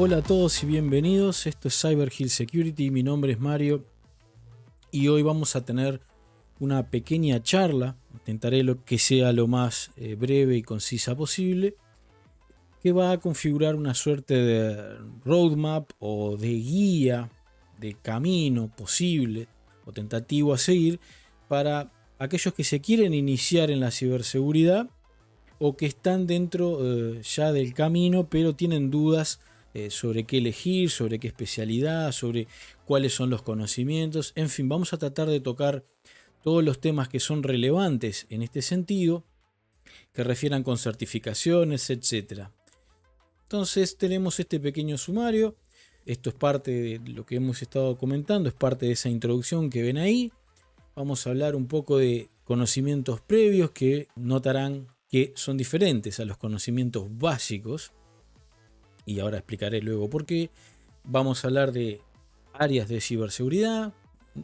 Hola a todos y bienvenidos, esto es Cyber Hill Security, mi nombre es Mario y hoy vamos a tener una pequeña charla, intentaré que sea lo más breve y concisa posible, que va a configurar una suerte de roadmap o de guía, de camino posible o tentativo a seguir para aquellos que se quieren iniciar en la ciberseguridad o que están dentro ya del camino pero tienen dudas sobre qué elegir, sobre qué especialidad, sobre cuáles son los conocimientos. En fin, vamos a tratar de tocar todos los temas que son relevantes en este sentido, que refieran con certificaciones, etc. Entonces tenemos este pequeño sumario. Esto es parte de lo que hemos estado comentando, es parte de esa introducción que ven ahí. Vamos a hablar un poco de conocimientos previos que notarán que son diferentes a los conocimientos básicos. Y ahora explicaré luego por qué. Vamos a hablar de áreas de ciberseguridad.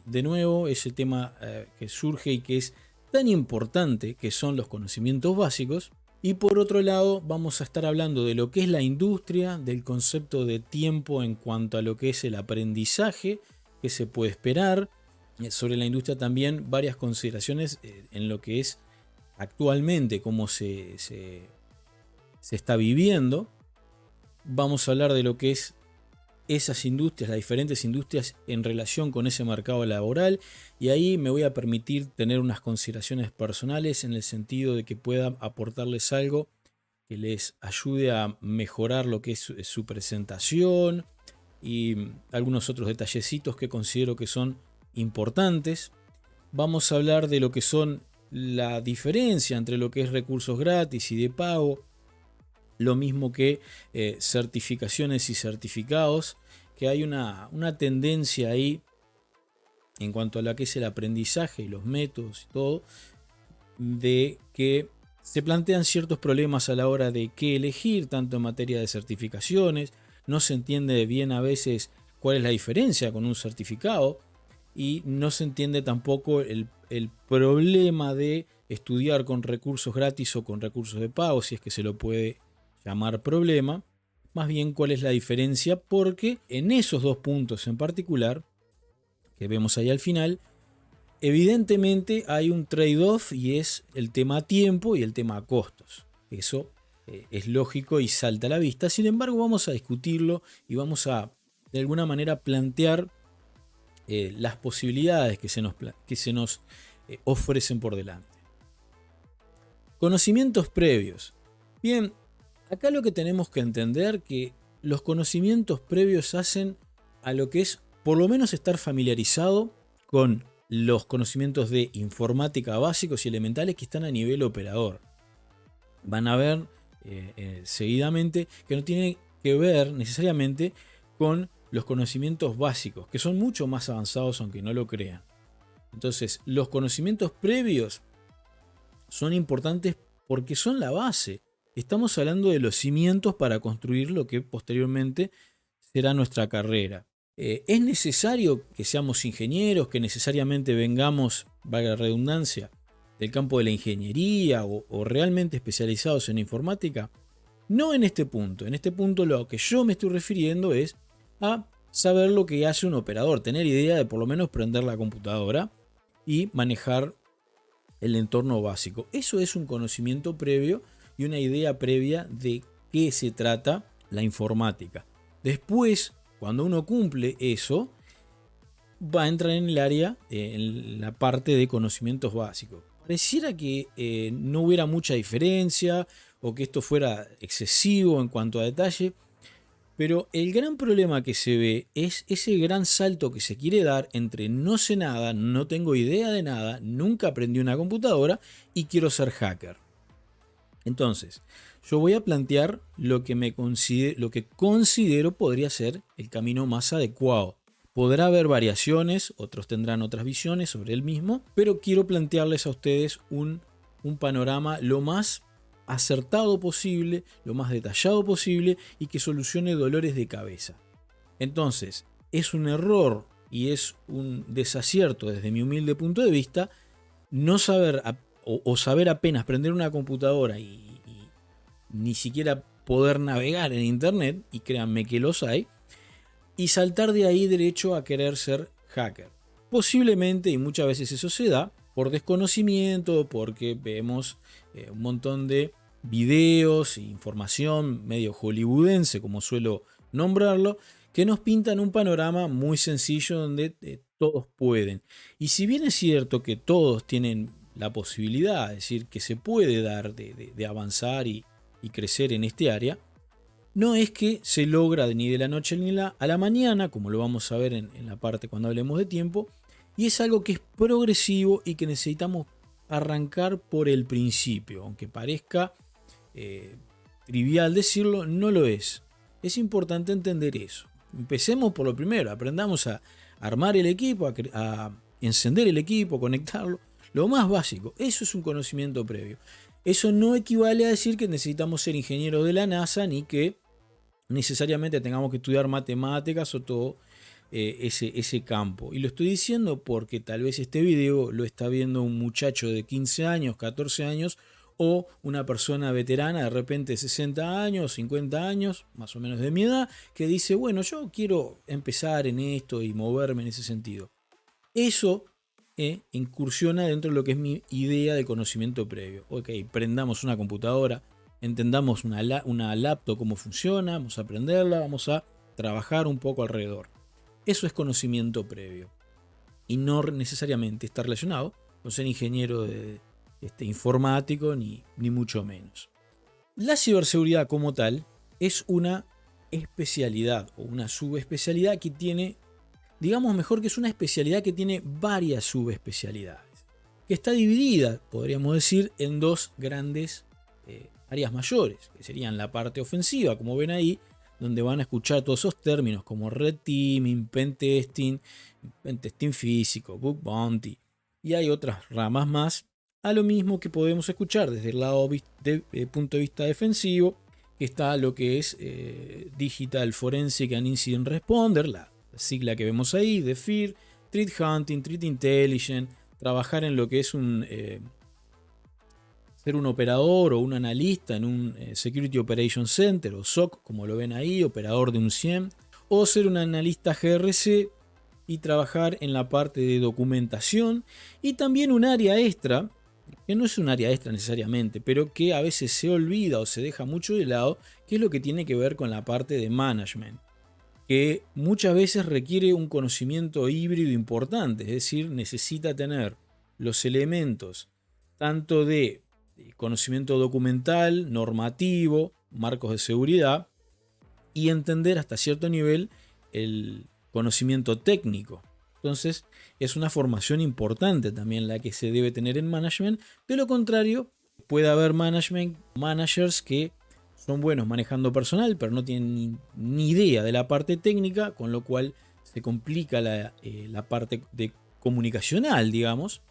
De nuevo, ese tema que surge y que es tan importante, que son los conocimientos básicos. Y por otro lado, vamos a estar hablando de lo que es la industria, del concepto de tiempo en cuanto a lo que es el aprendizaje, que se puede esperar. Sobre la industria también varias consideraciones en lo que es actualmente, cómo se está viviendo. Vamos a hablar de lo que es esas industrias, las diferentes industrias en relación con ese mercado laboral, y ahí me voy a permitir tener unas consideraciones personales en el sentido de que pueda aportarles algo que les ayude a mejorar lo que es su presentación y algunos otros detallecitos que considero que son importantes. Vamos a hablar de lo que son la diferencia entre lo que es recursos gratis y de pago, lo mismo que certificaciones y certificados, que hay una tendencia ahí en cuanto a lo que es el aprendizaje y los métodos y todo, de que se plantean ciertos problemas a la hora de qué elegir, tanto en materia de certificaciones. No se entiende bien a veces cuál es la diferencia con un certificado y no se entiende tampoco el problema de estudiar con recursos gratis o con recursos de pago, si es que se lo puede llamar problema, más bien cuál es la diferencia, porque en esos dos puntos en particular, que vemos ahí al final, evidentemente hay un trade-off y es el tema tiempo y el tema costos. Eso es lógico y salta a la vista, sin embargo vamos a discutirlo y vamos a de alguna manera plantear las posibilidades que se nos ofrecen por delante. Conocimientos previos. Bien, acá lo que tenemos que entender que los conocimientos previos hacen a lo que es por lo menos estar familiarizado con los conocimientos de informática básicos y elementales que están a nivel operador. Van a ver seguidamente que no tiene que ver necesariamente con los conocimientos básicos, que son mucho más avanzados aunque no lo crean. Entonces, los conocimientos previos son importantes porque son la base. Estamos hablando de los cimientos para construir lo que posteriormente será nuestra carrera. ¿Es necesario que seamos ingenieros, que necesariamente vengamos, valga la redundancia, del campo de la ingeniería o realmente especializados en informática? No en este punto. En este punto lo que yo me estoy refiriendo es a saber lo que hace un operador, tener idea de por lo menos prender la computadora y manejar el entorno básico. Eso es un conocimiento previo y una idea previa de qué se trata la informática. Después, cuando uno cumple eso, va a entrar en el área, en la parte de conocimientos básicos. Pareciera que no hubiera mucha diferencia o que esto fuera excesivo en cuanto a detalle, pero el gran problema que se ve es ese gran salto que se quiere dar entre no sé nada, no tengo idea de nada, nunca aprendí una computadora y quiero ser hacker. Entonces, yo voy a plantear lo que considero podría ser el camino más adecuado. Podrá haber variaciones, otros tendrán otras visiones sobre el mismo, pero quiero plantearles a ustedes un panorama lo más acertado posible, lo más detallado posible y que solucione dolores de cabeza. Entonces, es un error y es un desacierto desde mi humilde punto de vista no saber o saber apenas prender una computadora y ni siquiera poder navegar en internet, y créanme que los hay, y saltar de ahí derecho a querer ser hacker. Posiblemente, y muchas veces eso se da, por desconocimiento, porque vemos un montón de videos e información medio hollywoodense, como suelo nombrarlo, que nos pintan un panorama muy sencillo donde todos pueden. Y si bien es cierto que todos tienen la posibilidad, es decir, que se puede dar de avanzar y crecer en este área, no es que se logra ni de la noche ni a la mañana, como lo vamos a ver en la parte cuando hablemos de tiempo, y es algo que es progresivo y que necesitamos arrancar por el principio. Aunque parezca trivial decirlo, no lo es. Es importante entender eso. Empecemos por lo primero, aprendamos a armar el equipo, a encender el equipo, conectarlo. Lo más básico, eso es un conocimiento previo. Eso no equivale a decir que necesitamos ser ingenieros de la NASA ni que necesariamente tengamos que estudiar matemáticas o todo ese campo. Y lo estoy diciendo porque tal vez este video lo está viendo un muchacho de 15 años, 14 años, o una persona veterana de repente 60 años, 50 años, más o menos de mi edad, que dice, bueno, yo quiero empezar en esto y moverme en ese sentido. Eso incursiona dentro de lo que es mi idea de conocimiento previo. Ok, prendamos una computadora, entendamos una laptop cómo funciona, vamos a aprenderla, vamos a trabajar un poco alrededor. Eso es conocimiento previo. Y no necesariamente está relacionado con ser ingeniero informático, ni mucho menos. La ciberseguridad como tal es una especialidad o una subespecialidad que tiene, digamos mejor que es una especialidad que tiene varias subespecialidades. Que está dividida, podríamos decir, en dos grandes áreas mayores, que serían la parte ofensiva, como ven ahí, donde van a escuchar todos esos términos como red teaming, pentesting físico, bug bounty, y hay otras ramas más, a lo mismo que podemos escuchar desde el lado punto de vista defensivo, que está lo que es Digital Forensic and Incident Responder, la sigla que vemos ahí, de FIR, Threat Hunting, Threat Intelligence, trabajar en lo que es ser un operador o un analista en un Security Operations Center o SOC, como lo ven ahí, operador de un CIEM, o ser un analista GRC y trabajar en la parte de documentación, y también un área extra, que no es un área extra necesariamente, pero que a veces se olvida o se deja mucho de lado, que es lo que tiene que ver con la parte de management, que muchas veces requiere un conocimiento híbrido importante, es decir, necesita tener los elementos tanto de conocimiento documental, normativo, marcos de seguridad, y entender hasta cierto nivel el conocimiento técnico. Entonces es una formación importante también la que se debe tener en management. De lo contrario, puede haber managers que son buenos manejando personal, pero no tienen ni idea de la parte técnica, con lo cual se complica la parte comunicacional, digamos.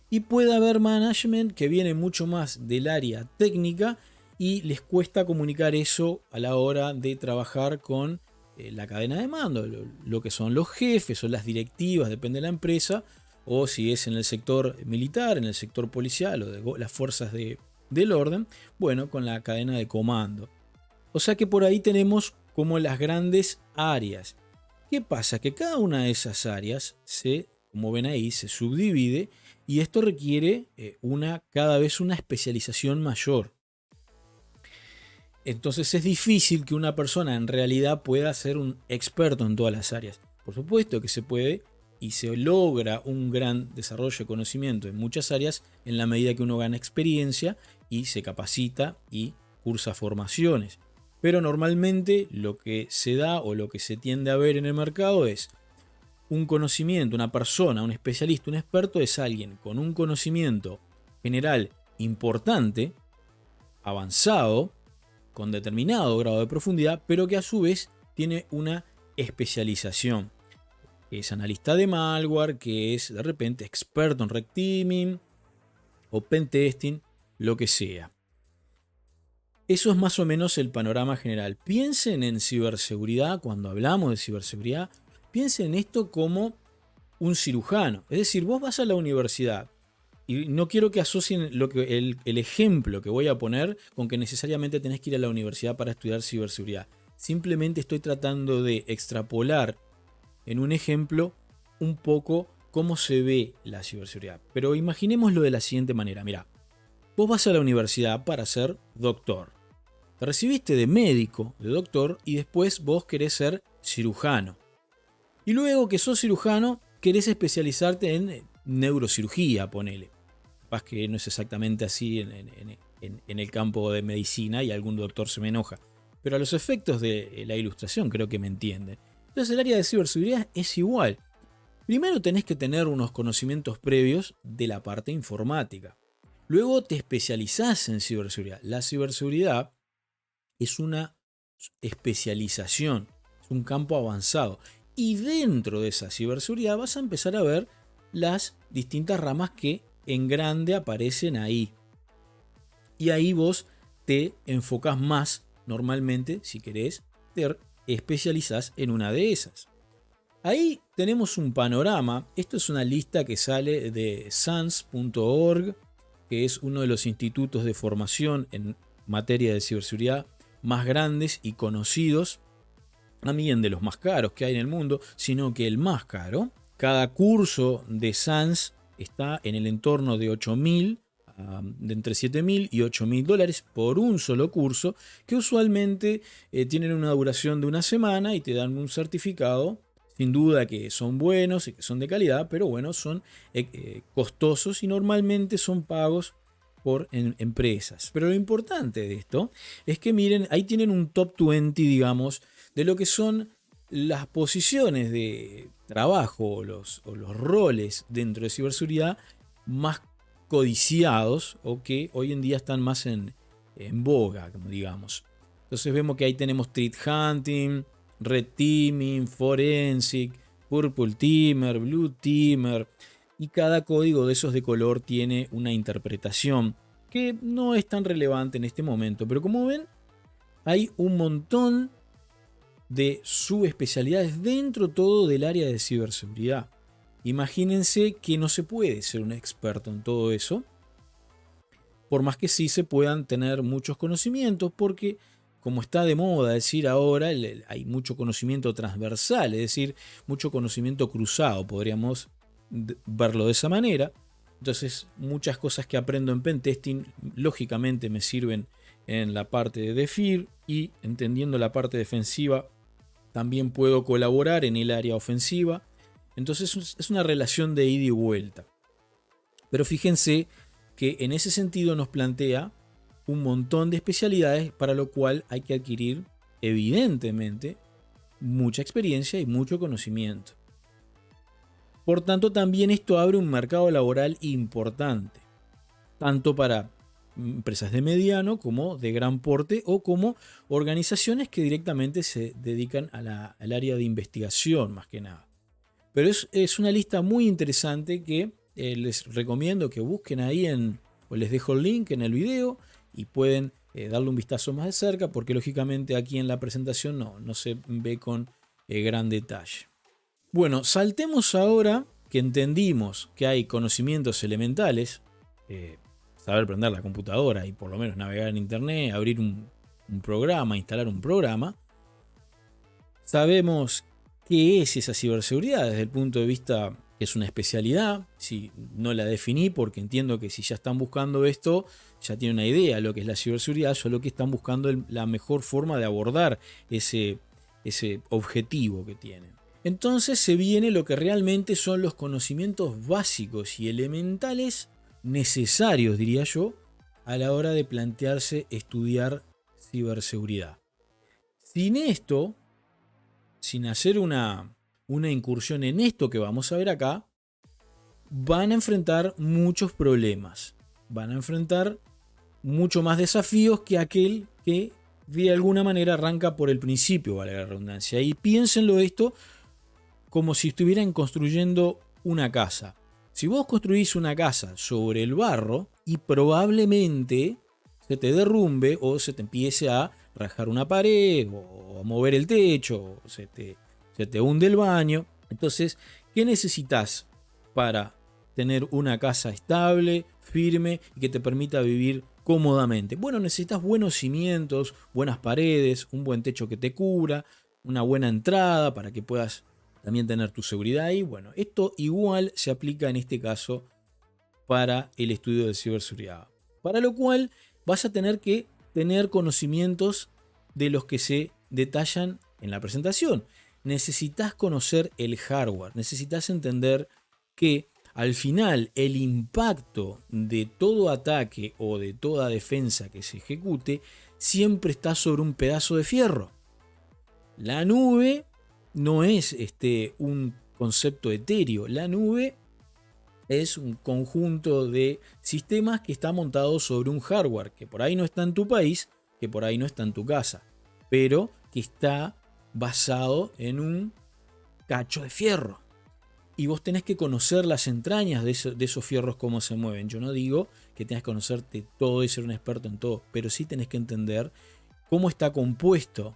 Y puede haber management que viene mucho más del área técnica y les cuesta comunicar eso a la hora de trabajar con la cadena de mando, lo que son los jefes o las directivas, depende de la empresa, o si es en el sector militar, en el sector policial o de las fuerzas del orden, bueno, con la cadena de comando. O sea que por ahí tenemos como las grandes áreas. ¿Qué pasa? Que cada una de esas áreas como ven ahí, se subdivide, y esto requiere cada vez una especialización mayor. Entonces es difícil que una persona en realidad pueda ser un experto en todas las áreas. Por supuesto que se puede y se logra un gran desarrollo de conocimiento en muchas áreas en la medida que uno gana experiencia y se capacita y cursa formaciones. Pero normalmente lo que se da o lo que se tiende a ver en el mercado es un conocimiento, una persona, un especialista, un experto es alguien con un conocimiento general importante, avanzado, con determinado grado de profundidad, pero que a su vez tiene una especialización. Que es analista de malware, que es de repente experto en red teaming o pentesting, lo que sea. Eso es más o menos el panorama general. Piensen en ciberseguridad, cuando hablamos de ciberseguridad, piensen en esto como un cirujano. Es decir, vos vas a la universidad Y no quiero que asocien el ejemplo que voy a poner con que necesariamente tenés que ir a la universidad para estudiar ciberseguridad. Simplemente estoy tratando de extrapolar en un ejemplo un poco cómo se ve la ciberseguridad. Pero imaginémoslo de la siguiente manera. Mira, vos vas a la universidad para ser doctor. Te recibiste de médico, de doctor, y después vos querés ser cirujano. Y luego que sos cirujano, querés especializarte en neurocirugía, ponele. Capaz que no es exactamente así en el campo de medicina y algún doctor se me enoja. Pero a los efectos de la ilustración creo que me entienden. Entonces el área de ciberseguridad es igual. Primero tenés que tener unos conocimientos previos de la parte informática. Luego te especializás en ciberseguridad. La ciberseguridad es una especialización, es un campo avanzado. Y dentro de esa ciberseguridad vas a empezar a ver las distintas ramas que en grande aparecen ahí. Y ahí vos te enfocás más normalmente, si querés, te especializás en una de esas. Ahí tenemos un panorama. Esto es una lista que sale de SANS.org, que es uno de los institutos de formación en materia de ciberseguridad más grandes y conocidos, también de los más caros que hay en el mundo, sino que el más caro. Cada curso de SANS está en el entorno de 8.000, de entre 7.000 y 8.000 dólares por un solo curso, que usualmente tienen una duración de una semana y te dan un certificado. Sin duda que son buenos y que son de calidad, pero bueno, son costosos y normalmente son pagos por empresas. Pero lo importante de esto es que miren, ahí tienen un top 20, digamos, de lo que son las posiciones de trabajo o los roles dentro de ciberseguridad más codiciados o que hoy en día están más en boga, como digamos. Entonces vemos que ahí tenemos Threat Hunting, Red Teaming, Forensic, Purple Teamer, Blue Teamer, y cada código de esos de color tiene una interpretación que no es tan relevante en este momento, pero como ven, hay un montón de subespecialidades dentro todo del área de ciberseguridad. Imagínense que no se puede ser un experto en todo eso, por más que sí se puedan tener muchos conocimientos, porque como está de moda decir ahora, hay mucho conocimiento transversal, es decir, mucho conocimiento cruzado, podríamos verlo de esa manera. Entonces, muchas cosas que aprendo en pentesting, lógicamente me sirven en la parte de DEFIR, y entendiendo la parte defensiva, también puedo colaborar en el área ofensiva. Entonces, es una relación de ida y vuelta. Pero fíjense que en ese sentido nos plantea un montón de especialidades, para lo cual hay que adquirir, evidentemente, mucha experiencia y mucho conocimiento. Por tanto, también esto abre un mercado laboral importante, tanto para empresas de mediano como de gran porte, o como organizaciones que directamente se dedican al área de investigación más que nada. Pero es una lista muy interesante que les recomiendo que busquen ahí o les dejo el link en el video y pueden darle un vistazo más de cerca, porque lógicamente aquí en la presentación no se ve con gran detalle. Bueno, saltemos ahora que entendimos que hay conocimientos elementales, saber prender la computadora y por lo menos navegar en internet, abrir un programa, instalar un programa. Sabemos qué es esa ciberseguridad desde el punto de vista que es una especialidad. Si no la definí, porque entiendo que si ya están buscando esto, ya tienen una idea de lo que es la ciberseguridad, solo que están buscando la mejor forma de abordar ese objetivo que tienen. Entonces se viene lo que realmente son los conocimientos básicos y elementales necesarios, diría yo, a la hora de plantearse estudiar ciberseguridad. Sin esto, sin hacer una incursión en esto que vamos a ver acá, van a enfrentar muchos problemas, van a enfrentar mucho más desafíos que aquel que de alguna manera arranca por el principio, vale la redundancia. Y piénsenlo esto como si estuvieran construyendo una casa. Si vos construís una casa sobre el barro, y probablemente se te derrumbe o se te empiece a rajar una pared o a mover el techo, o se te hunde el baño. Entonces, ¿qué necesitas para tener una casa estable, firme y que te permita vivir cómodamente? Bueno, necesitas buenos cimientos, buenas paredes, un buen techo que te cubra, una buena entrada para que puedas también tener tu seguridad ahí. Bueno, esto igual se aplica en este caso para el estudio de ciberseguridad. Para lo cual vas a tener que tener conocimientos de los que se detallan en la presentación. Necesitas conocer el hardware, necesitas entender que al final el impacto de todo ataque o de toda defensa que se ejecute siempre está sobre un pedazo de fierro. La nube no es un concepto etéreo, la nube es un conjunto de sistemas que está montado sobre un hardware que por ahí no está en tu país, que por ahí no está en tu casa, pero que está basado en un cacho de fierro. Y vos tenés que conocer las entrañas de esos fierros, cómo se mueven. Yo no digo que tengas que conocerte todo y ser un experto en todo, pero sí tenés que entender cómo está compuesto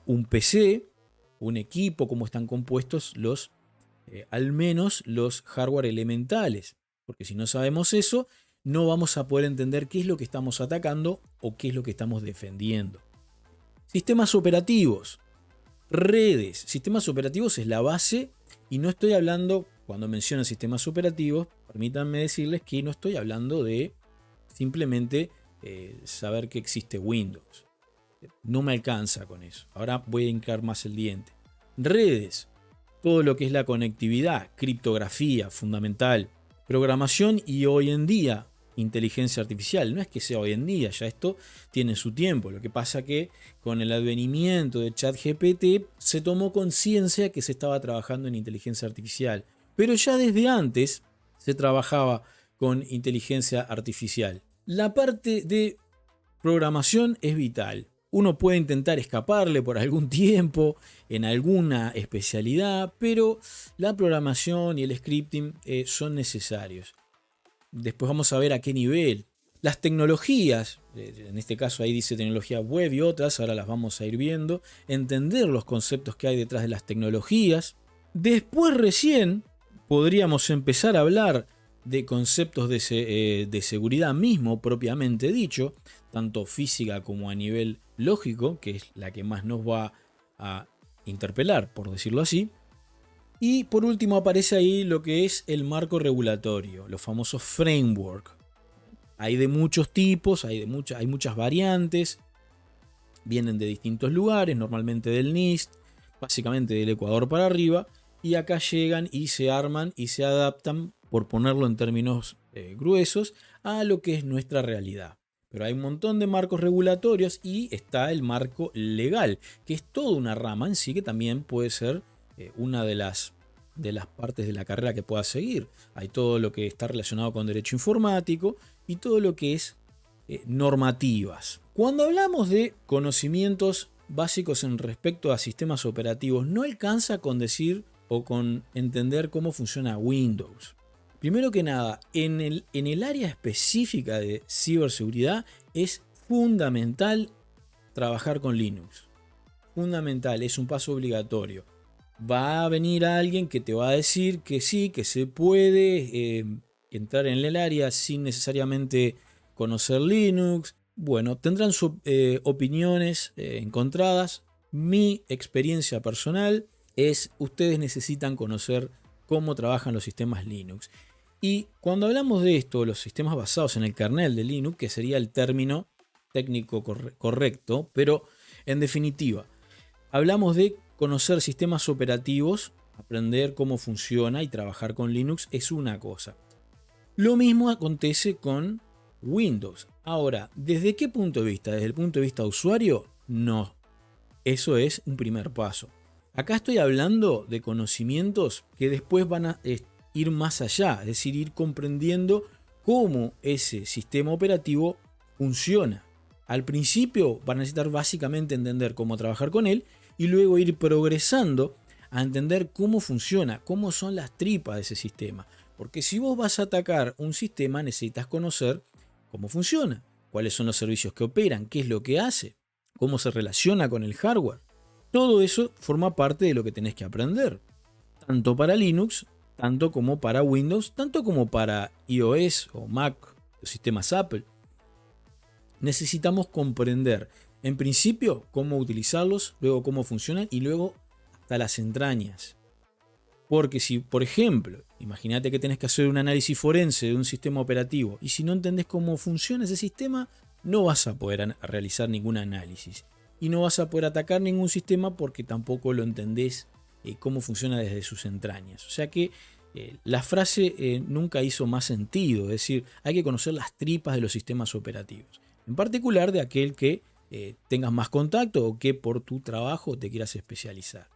un PC, un equipo, cómo están compuestos al menos los hardware elementales. Porque si no sabemos eso, no vamos a poder entender qué es lo que estamos atacando o qué es lo que estamos defendiendo. Sistemas operativos, redes. Sistemas operativos es la base y no estoy hablando, cuando menciono sistemas operativos, permítanme decirles que no estoy hablando de simplemente saber que existe Windows. No me alcanza con eso. Ahora voy a hincar más el diente. Redes, todo lo que es la conectividad, criptografía, fundamental, programación y hoy en día inteligencia artificial. No es que sea hoy en día, ya esto tiene su tiempo. Lo que pasa que con el advenimiento de ChatGPT se tomó conciencia que se estaba trabajando en inteligencia artificial. Pero ya desde antes se trabajaba con inteligencia artificial. La parte de programación es vital. Uno puede intentar escaparle por algún tiempo en alguna especialidad, pero la programación y el scripting son necesarios. Después vamos a ver a qué nivel. Las tecnologías, en este caso ahí dice tecnología web y otras, ahora las vamos a ir viendo. Entender los conceptos que hay detrás de las tecnologías. Después recién podríamos empezar a hablar de conceptos de seguridad mismo, propiamente dicho, tanto física como a nivel lógico, que es la que más nos va a interpelar, por decirlo así. Y por último aparece ahí lo que es el marco regulatorio, los famosos framework. Hay de muchos tipos, hay muchas variantes, vienen de distintos lugares, normalmente del NIST, básicamente del Ecuador para arriba, y acá llegan y se arman y se adaptan, por ponerlo en términos gruesos, a lo que es nuestra realidad. Pero hay un montón de marcos regulatorios y está el marco legal, que es toda una rama en sí que también puede ser una de las partes de la carrera que pueda seguir. Hay todo lo que está relacionado con derecho informático y todo lo que es normativas. Cuando hablamos de conocimientos básicos en respecto a sistemas operativos, no alcanza con decir o con entender cómo funciona Windows. Primero que nada, en el área específica de ciberseguridad es fundamental trabajar con Linux. Fundamental, es un paso obligatorio. Va a venir alguien que te va a decir que sí, que se puede entrar en el área sin necesariamente conocer Linux. Bueno, tendrán sus opiniones encontradas. Mi experiencia personal es, ustedes necesitan conocer cómo trabajan los sistemas Linux. Y cuando hablamos de esto, los sistemas basados en el kernel de Linux, que sería el término técnico correcto, pero en definitiva, hablamos de conocer sistemas operativos, aprender cómo funciona y trabajar con Linux es una cosa. Lo mismo acontece con Windows. Ahora, ¿desde qué punto de vista? ¿Desde el punto de vista de usuario? No. Eso es un primer paso. Acá estoy hablando de conocimientos que después van a ir más allá, es decir, ir comprendiendo cómo ese sistema operativo funciona. Al principio van a necesitar básicamente entender cómo trabajar con él y luego ir progresando a entender cómo funciona, cómo son las tripas de ese sistema. Porque si vos vas a atacar un sistema necesitas conocer cómo funciona, cuáles son los servicios que operan, qué es lo que hace, cómo se relaciona con el hardware. Todo eso forma parte de lo que tenés que aprender, tanto para Linux tanto como para Windows, tanto como para iOS o Mac, los sistemas Apple. Necesitamos comprender, en principio, cómo utilizarlos, luego cómo funcionan y luego hasta las entrañas. Porque si, por ejemplo, imagínate que tenés que hacer un análisis forense de un sistema operativo y si no entendés cómo funciona ese sistema, no vas a poder realizar ningún análisis. Y no vas a poder atacar ningún sistema porque tampoco lo entendés cómo funciona desde sus entrañas. O sea que la frase nunca hizo más sentido. Es decir, hay que conocer las tripas de los sistemas operativos. En particular de aquel que tengas más contacto o que por tu trabajo te quieras especializar.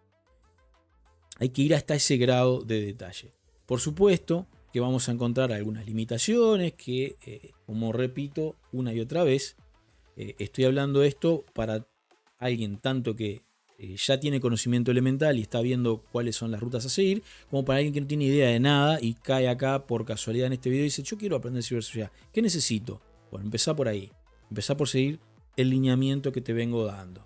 Hay que ir hasta ese grado de detalle. Por supuesto que vamos a encontrar algunas limitaciones que, como repito una y otra vez, estoy hablando de esto para alguien tanto que ya tiene conocimiento elemental y está viendo cuáles son las rutas a seguir, como para alguien que no tiene idea de nada y cae acá por casualidad en este video y dice: yo quiero aprender ciberseguridad. ¿Qué necesito? Bueno, empezá por ahí. Empezá por seguir el lineamiento que te vengo dando.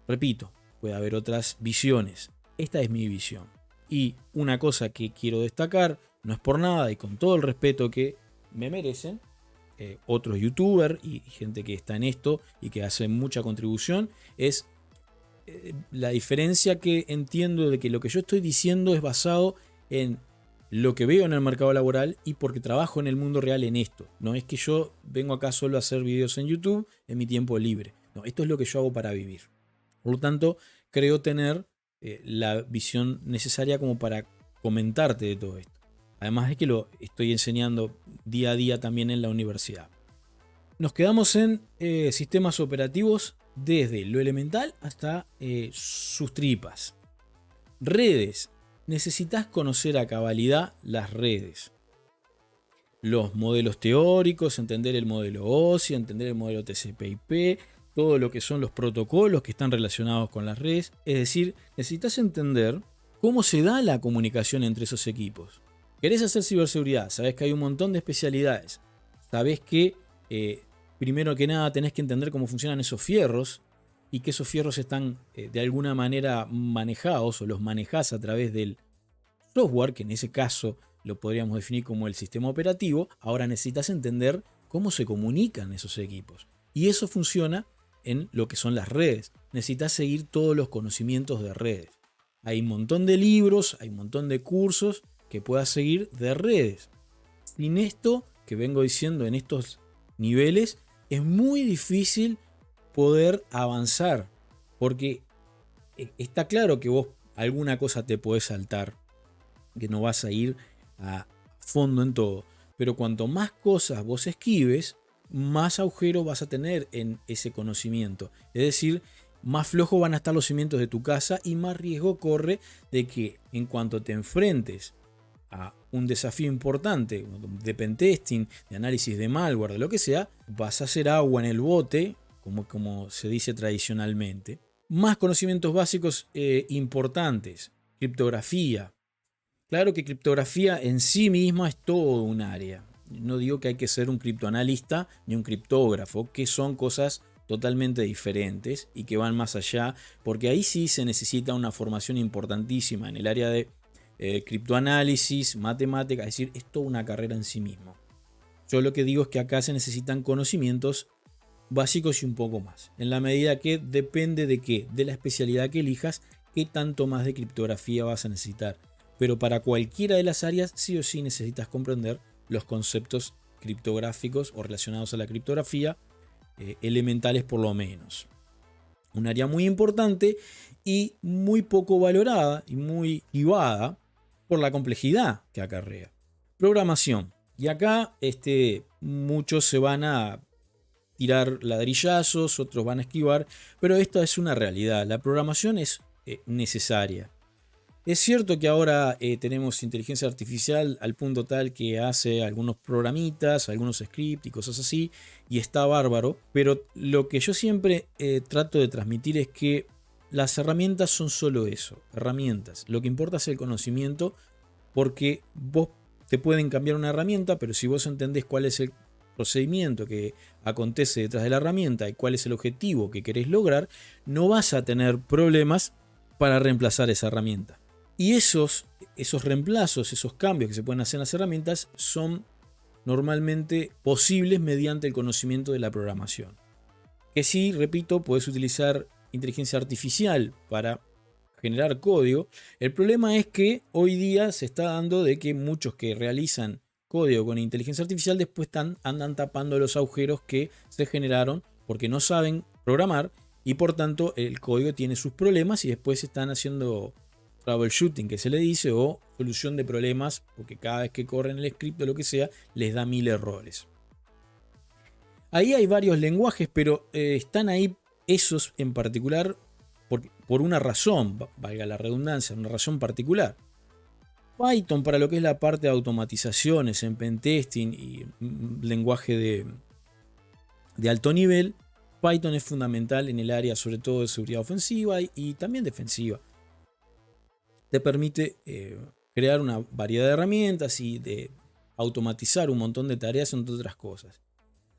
Repito, puede haber otras visiones. Esta es mi visión. Y una cosa que quiero destacar, no es por nada y con todo el respeto que me merecen otros youtubers y gente que está en esto y que hace mucha contribución, es la diferencia que entiendo de que lo que yo estoy diciendo es basado en lo que veo en el mercado laboral y porque trabajo en el mundo real en esto. No es que yo vengo acá solo a hacer videos en YouTube en mi tiempo libre. No, esto es lo que yo hago para vivir. Por lo tanto, creo tener la visión necesaria como para comentarte de todo esto. Además de que lo estoy enseñando día a día también en la universidad. Nos quedamos en sistemas operativos desde lo elemental hasta sus tripas. Redes. Necesitas conocer a cabalidad las redes. Los modelos teóricos, entender el modelo OSI, entender el modelo TCP/IP, todo lo que son los protocolos que están relacionados con las redes. Es decir, necesitas entender cómo se da la comunicación entre esos equipos. ¿Querés hacer ciberseguridad? Sabés que hay un montón de especialidades. Sabés que primero que nada tenés que entender cómo funcionan esos fierros y que esos fierros están de alguna manera manejados o los manejás a través del software, que en ese caso lo podríamos definir como el sistema operativo. Ahora necesitas entender cómo se comunican esos equipos. Y eso funciona en lo que son las redes. Necesitas seguir todos los conocimientos de redes. Hay un montón de libros, hay un montón de cursos que puedas seguir de redes. Sin esto que vengo diciendo en estos niveles, es muy difícil poder avanzar. Porque está claro que vos alguna cosa te podés saltar, que no vas a ir a fondo en todo. Pero cuanto más cosas vos esquives, más agujero vas a tener en ese conocimiento. Es decir, más flojos van a estar los cimientos de tu casa y más riesgo corre de que en cuanto te enfrentes a un desafío importante de pentesting, de análisis de malware, de lo que sea, vas a hacer agua en el bote, como se dice tradicionalmente. Más conocimientos básicos importantes. Criptografía. Claro que criptografía en sí misma es todo un área. No digo que hay que ser un criptoanalista ni un criptógrafo, que son cosas totalmente diferentes y que van más allá, porque ahí sí se necesita una formación importantísima en el área de criptoanálisis, matemática, es decir, es toda una carrera en sí mismo. Yo lo que digo es que acá se necesitan conocimientos básicos y un poco más, en la medida que depende de qué, de la especialidad que elijas, qué tanto más de criptografía vas a necesitar. Pero para cualquiera de las áreas sí o sí necesitas comprender los conceptos criptográficos o relacionados a la criptografía, elementales por lo menos. Un área muy importante y muy poco valorada y muy privada por la complejidad que acarrea. Programación. Y acá muchos se van a tirar ladrillazos, otros van a esquivar, pero esta es una realidad. La programación es necesaria. Es cierto que ahora tenemos inteligencia artificial al punto tal que hace algunos programitas, algunos scripts y cosas así, y está bárbaro, pero lo que yo siempre trato de transmitir es que las herramientas son solo eso, herramientas. Lo que importa es el conocimiento, porque vos te pueden cambiar una herramienta, pero si vos entendés cuál es el procedimiento que acontece detrás de la herramienta y cuál es el objetivo que querés lograr, no vas a tener problemas para reemplazar esa herramienta. Y esos esos reemplazos, esos cambios que se pueden hacer en las herramientas son normalmente posibles mediante el conocimiento de la programación. Que sí, repito, puedes utilizar inteligencia artificial para generar código. El problema es que hoy día se está dando de que muchos que realizan código con inteligencia artificial después andan tapando los agujeros que se generaron porque no saben programar y por tanto el código tiene sus problemas y después están haciendo troubleshooting, que se le dice, o solución de problemas, porque cada vez que corren el script o lo que sea, les da 1000 errores. Ahí hay varios lenguajes, pero están ahí esos en particular por una razón, valga la redundancia, una razón particular. Python para lo que es la parte de automatizaciones en pentesting y lenguaje de alto nivel, Python es fundamental en el área sobre todo de seguridad ofensiva y también defensiva. Te permite crear una variedad de herramientas y de automatizar un montón de tareas entre otras cosas.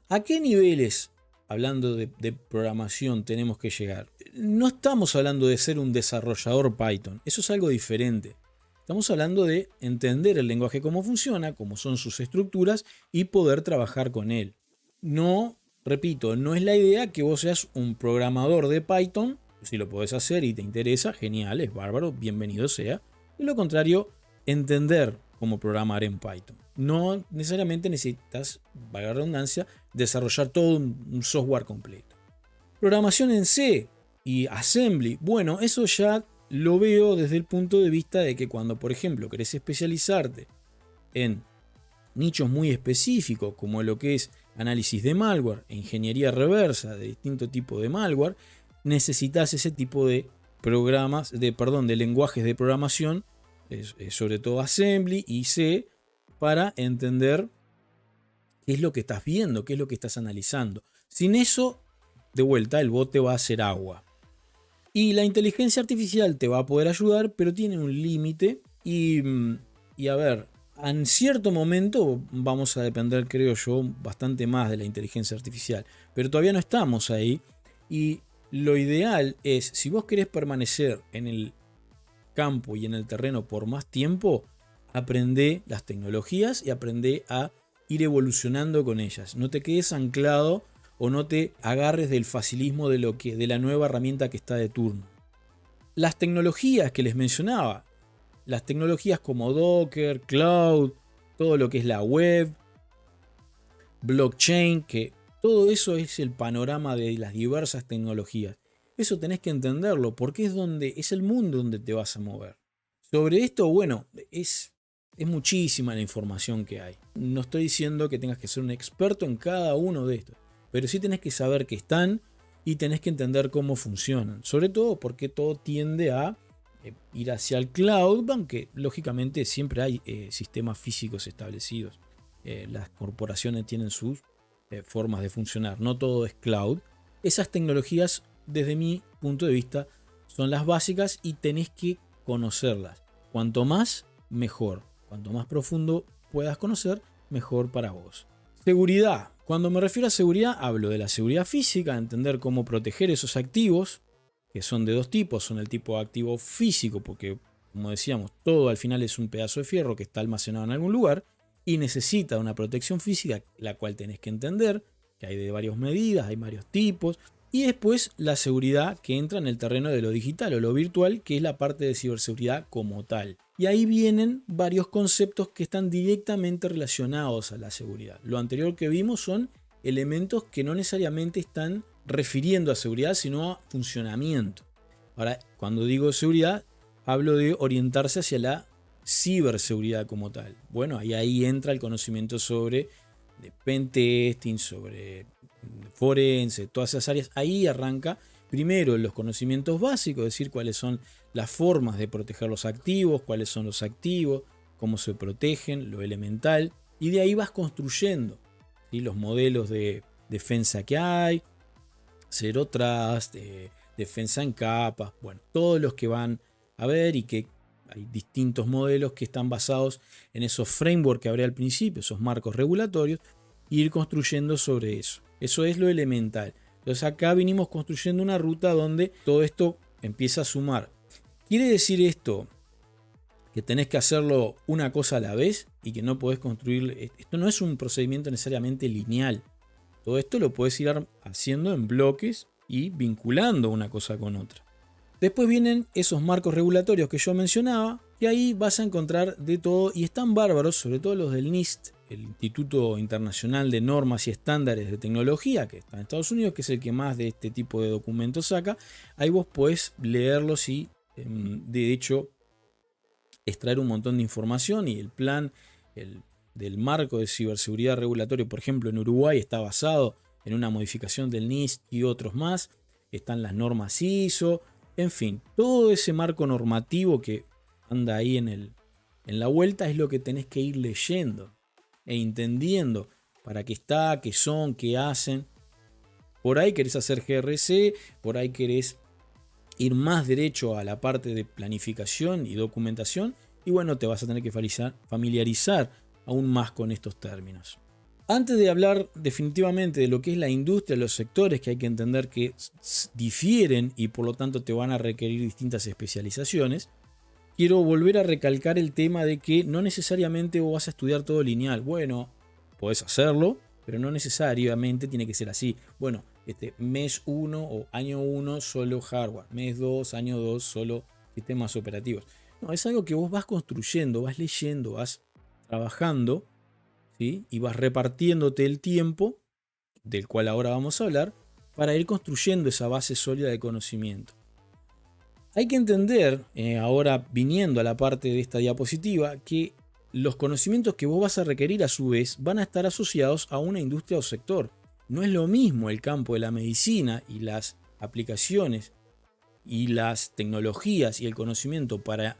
¿A qué niveles, hablando de programación, tenemos que llegar? No estamos hablando de ser un desarrollador Python, eso es algo diferente. Estamos hablando de entender el lenguaje cómo funciona, cómo son sus estructuras y poder trabajar con él. No, repito, no es la idea que vos seas un programador de Python. Si lo podés hacer y te interesa, genial, es bárbaro, bienvenido sea. De lo contrario, entender cómo programar en Python. No necesariamente necesitas, valga la redundancia, desarrollar todo un software completo. Programación en C y Assembly, bueno, eso ya lo veo desde el punto de vista de que cuando, por ejemplo, querés especializarte en nichos muy específicos, como lo que es análisis de malware e ingeniería reversa de distinto tipo de malware, necesitas ese tipo de programas, de lenguajes de programación, sobre todo Assembly y C, para entender qué es lo que estás viendo, qué es lo que estás analizando. Sin eso, de vuelta, el bote va a hacer agua. Y la inteligencia artificial te va a poder ayudar, pero tiene un límite y a ver, en cierto momento vamos a depender, creo yo, bastante más de la inteligencia artificial, pero todavía no estamos ahí y lo ideal es, si vos querés permanecer en el campo y en el terreno por más tiempo, aprende las tecnologías y aprende a ir evolucionando con ellas. No te quedes anclado o no te agarres del facilismo de la nueva herramienta que está de turno. Las tecnologías que les mencionaba, las tecnologías como Docker, Cloud, todo lo que es la web, blockchain, que todo eso es el panorama de las diversas tecnologías. Eso tenés que entenderlo porque es el mundo donde te vas a mover. Sobre esto, bueno, es muchísima la información que hay. No estoy diciendo que tengas que ser un experto en cada uno de estos, pero sí tenés que saber que están y tenés que entender cómo funcionan. Sobre todo porque todo tiende a ir hacia el cloud, aunque lógicamente siempre hay sistemas físicos establecidos. Las corporaciones tienen sus formas de funcionar, no todo es cloud. Esas tecnologías, desde mi punto de vista, son las básicas y tenés que conocerlas. Cuanto más, mejor. Cuanto más profundo puedas conocer, mejor para vos. Seguridad. Cuando me refiero a seguridad, hablo de la seguridad física, entender cómo proteger esos activos, que son de dos tipos. Son el tipo de activo físico, porque, como decíamos, todo al final es un pedazo de fierro que está almacenado en algún lugar y necesita una protección física, la cual tenés que entender, que hay de varias medidas, hay varios tipos. Y después la seguridad que entra en el terreno de lo digital o lo virtual, que es la parte de ciberseguridad como tal. Y ahí vienen varios conceptos que están directamente relacionados a la seguridad. Lo anterior que vimos son elementos que no necesariamente están refiriendo a seguridad, sino a funcionamiento. Ahora, cuando digo seguridad, hablo de orientarse hacia la ciberseguridad como tal. Bueno, ahí entra el conocimiento sobre pentesting, sobre forense, todas esas áreas. Ahí arranca primero los conocimientos básicos, es decir, cuáles son las formas de proteger los activos, cuáles son los activos, cómo se protegen, lo elemental, y de ahí vas construyendo, ¿sí?, los modelos de defensa que hay, Zero Trust, defensa en capas, bueno, todos los que van a ver y que hay distintos modelos que están basados en esos frameworks que hablé al principio, esos marcos regulatorios, e ir construyendo sobre eso. Eso es lo elemental. Entonces acá vinimos construyendo una ruta donde todo esto empieza a sumar. ¿Quiere decir esto que tenés que hacerlo una cosa a la vez y que no podés construir. Esto no es un procedimiento necesariamente lineal. Todo esto lo podés ir haciendo en bloques y vinculando una cosa con otra. Después vienen esos marcos regulatorios que yo mencionaba, y ahí vas a encontrar de todo y están bárbaros, sobre todo los del NIST, el Instituto Internacional de Normas y Estándares de Tecnología, que está en Estados Unidos, que es el que más de este tipo de documentos saca. Ahí vos podés leerlos y de hecho extraer un montón de información, y el plan del marco de ciberseguridad regulatorio, por ejemplo, en Uruguay está basado en una modificación del NIST y otros más. Están las normas ISO, en fin, todo ese marco normativo que anda ahí en la vuelta es lo que tenés que ir leyendo e entendiendo para qué está, qué son, qué hacen. Por ahí querés hacer GRC, por ahí querés ir más derecho a la parte de planificación y documentación, y bueno, te vas a tener que familiarizar aún más con estos términos. Antes de hablar definitivamente de lo que es la industria, los sectores que hay que entender que difieren y por lo tanto te van a requerir distintas especializaciones, quiero volver a recalcar el tema de que no necesariamente vos vas a estudiar todo lineal. Bueno, podés hacerlo, pero no necesariamente tiene que ser así. Bueno, mes 1 o año 1 solo hardware, mes 2, año 2 solo sistemas operativos. No, es algo que vos vas construyendo, vas leyendo, vas trabajando, ¿sí? Y vas repartiéndote el tiempo, del cual ahora vamos a hablar, para ir construyendo esa base sólida de conocimiento. Hay que entender, ahora viniendo a la parte de esta diapositiva, que los conocimientos que vos vas a requerir a su vez van a estar asociados a una industria o sector. No es lo mismo el campo de la medicina y las aplicaciones y las tecnologías y el conocimiento para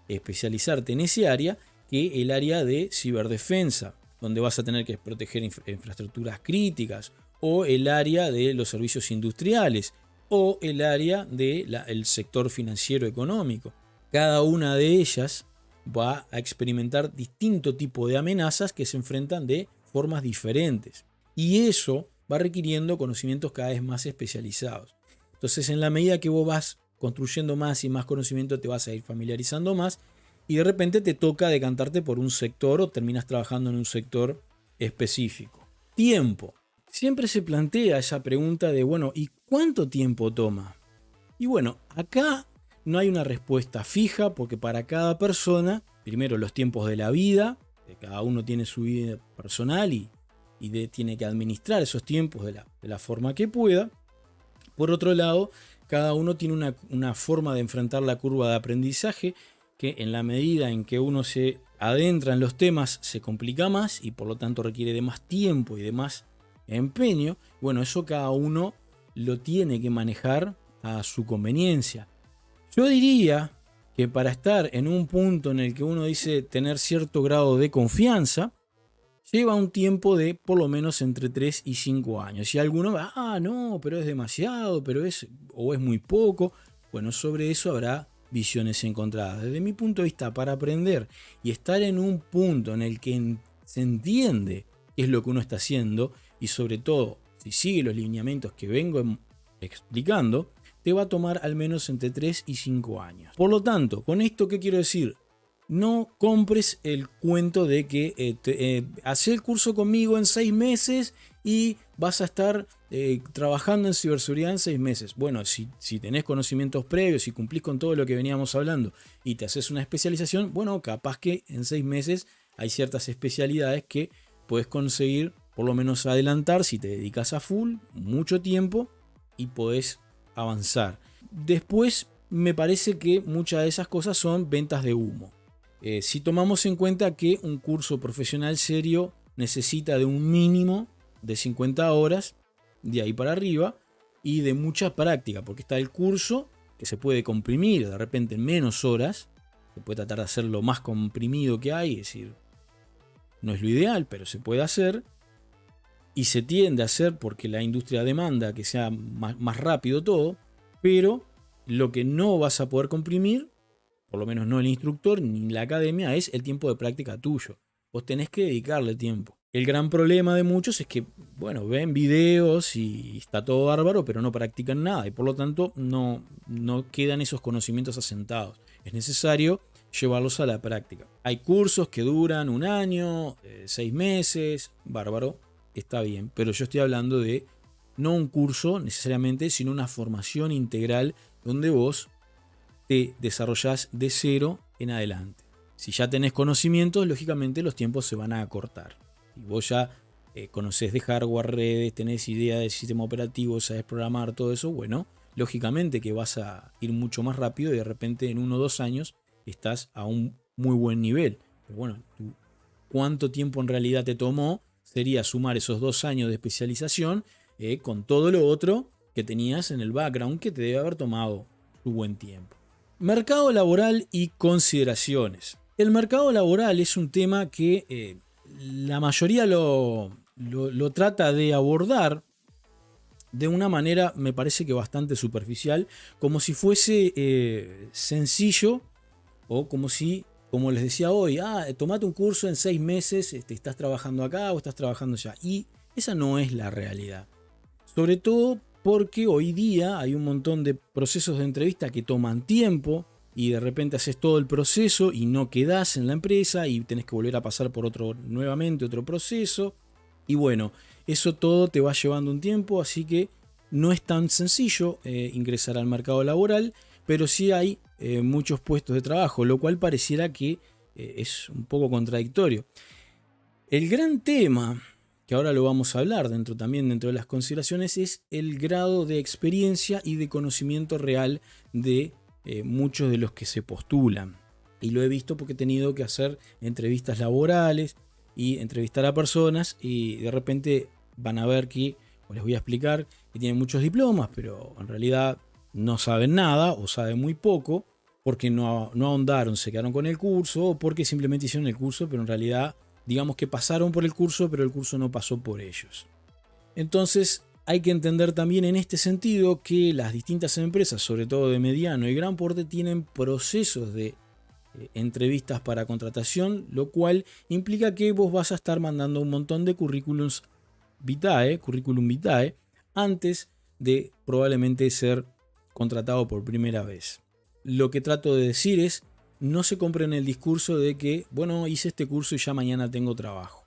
especializarte en ese área que el área de ciberdefensa, donde vas a tener que proteger infraestructuras críticas, o el área de los servicios industriales, o el área del sector financiero económico. Cada una de ellas va a experimentar distinto tipo de amenazas que se enfrentan de formas diferentes. Y eso va requiriendo conocimientos cada vez más especializados. Entonces, en la medida que vos vas construyendo más y más conocimiento, te vas a ir familiarizando más, y de repente te toca decantarte por un sector o terminas trabajando en un sector específico. Tiempo. Siempre se plantea esa pregunta de, bueno, ¿y cuánto tiempo toma? Y bueno, acá no hay una respuesta fija, porque para cada persona, primero los tiempos de la vida, que cada uno tiene su vida personal y tiene que administrar esos tiempos de la forma que pueda. Por otro lado, cada uno tiene una forma de enfrentar la curva de aprendizaje, que en la medida en que uno se adentra en los temas se complica más y por lo tanto requiere de más tiempo y de más empeño. Bueno, eso cada uno lo tiene que manejar a su conveniencia. Yo diría que para estar en un punto en el que uno dice tener cierto grado de confianza, lleva un tiempo de por lo menos entre 3 y 5 años. Si alguno va, no, pero es demasiado, o es muy poco. Bueno, sobre eso habrá visiones encontradas. Desde mi punto de vista, para aprender y estar en un punto en el que se entiende qué es lo que uno está haciendo, y sobre todo, si sigue los lineamientos que vengo explicando, te va a tomar al menos entre 3 y 5 años. Por lo tanto, ¿con esto qué quiero decir? No compres el cuento de que hacé el curso conmigo en 6 meses y vas a estar trabajando en ciberseguridad en 6 meses. Bueno, si tenés conocimientos previos y cumplís con todo lo que veníamos hablando y te haces una especialización, bueno, capaz que en 6 meses hay ciertas especialidades que puedes conseguir, por lo menos adelantar, si te dedicas a full, mucho tiempo, y podés avanzar. Después, me parece que muchas de esas cosas son ventas de humo. Si tomamos en cuenta que un curso profesional serio necesita de un mínimo de 50 horas, de ahí para arriba, y de mucha práctica, porque está el curso que se puede comprimir de repente en menos horas, se puede tratar de hacer lo más comprimido que hay, es decir, no es lo ideal, pero se puede hacer, y se tiende a hacer porque la industria demanda que sea más rápido todo, pero lo que no vas a poder comprimir, por lo menos no el instructor ni la academia, es el tiempo de práctica tuyo. Vos tenés que dedicarle tiempo. El gran problema de muchos es que, bueno, ven videos y está todo bárbaro, pero no practican nada y por lo tanto no quedan esos conocimientos asentados. Es necesario llevarlos a la práctica. Hay cursos que duran 1 año, 6 meses, bárbaro, está bien, pero yo estoy hablando de no un curso necesariamente, sino una formación integral donde vos te desarrollás de cero en adelante. Si ya tenés conocimientos, lógicamente los tiempos se van a acortar. Y vos ya conocés de hardware, redes, tenés idea del sistema operativo, sabés programar, todo eso, bueno, lógicamente que vas a ir mucho más rápido y de repente en 1 o 2 años estás a un muy buen nivel. Pero bueno, ¿cuánto tiempo en realidad te tomó? Sería sumar esos 2 años de especialización con todo lo otro que tenías en el background que te debe haber tomado su buen tiempo. Mercado laboral y consideraciones. El mercado laboral es un tema que la mayoría lo trata de abordar de una manera, me parece que bastante superficial, como si fuese sencillo o como si, como les decía hoy, tomate un curso en 6 meses, estás trabajando acá o estás trabajando allá. Y esa no es la realidad. Sobre todo porque hoy día hay un montón de procesos de entrevista que toman tiempo y de repente haces todo el proceso y no quedás en la empresa y tenés que volver a pasar por nuevamente otro proceso. Y bueno, eso todo te va llevando un tiempo, así que no es tan sencillo ingresar al mercado laboral, pero sí hay muchos puestos de trabajo, lo cual pareciera que es un poco contradictorio. El gran tema, que ahora lo vamos a hablar también dentro de las consideraciones, es el grado de experiencia y de conocimiento real de muchos de los que se postulan. Y lo he visto porque he tenido que hacer entrevistas laborales y entrevistar a personas y de repente van a ver que, o les voy a explicar, que tienen muchos diplomas, pero en realidad no saben nada o saben muy poco porque no ahondaron, se quedaron con el curso o porque simplemente hicieron el curso, pero en realidad digamos que pasaron por el curso, pero el curso no pasó por ellos. Entonces hay que entender también en este sentido que las distintas empresas, sobre todo de mediano y gran porte, tienen procesos de entrevistas para contratación, lo cual implica que vos vas a estar mandando un montón de currículum vitae, antes de probablemente ser contratado por primera vez. Lo que trato de decir es, no se compren el discurso de que, bueno, hice este curso y ya mañana tengo trabajo.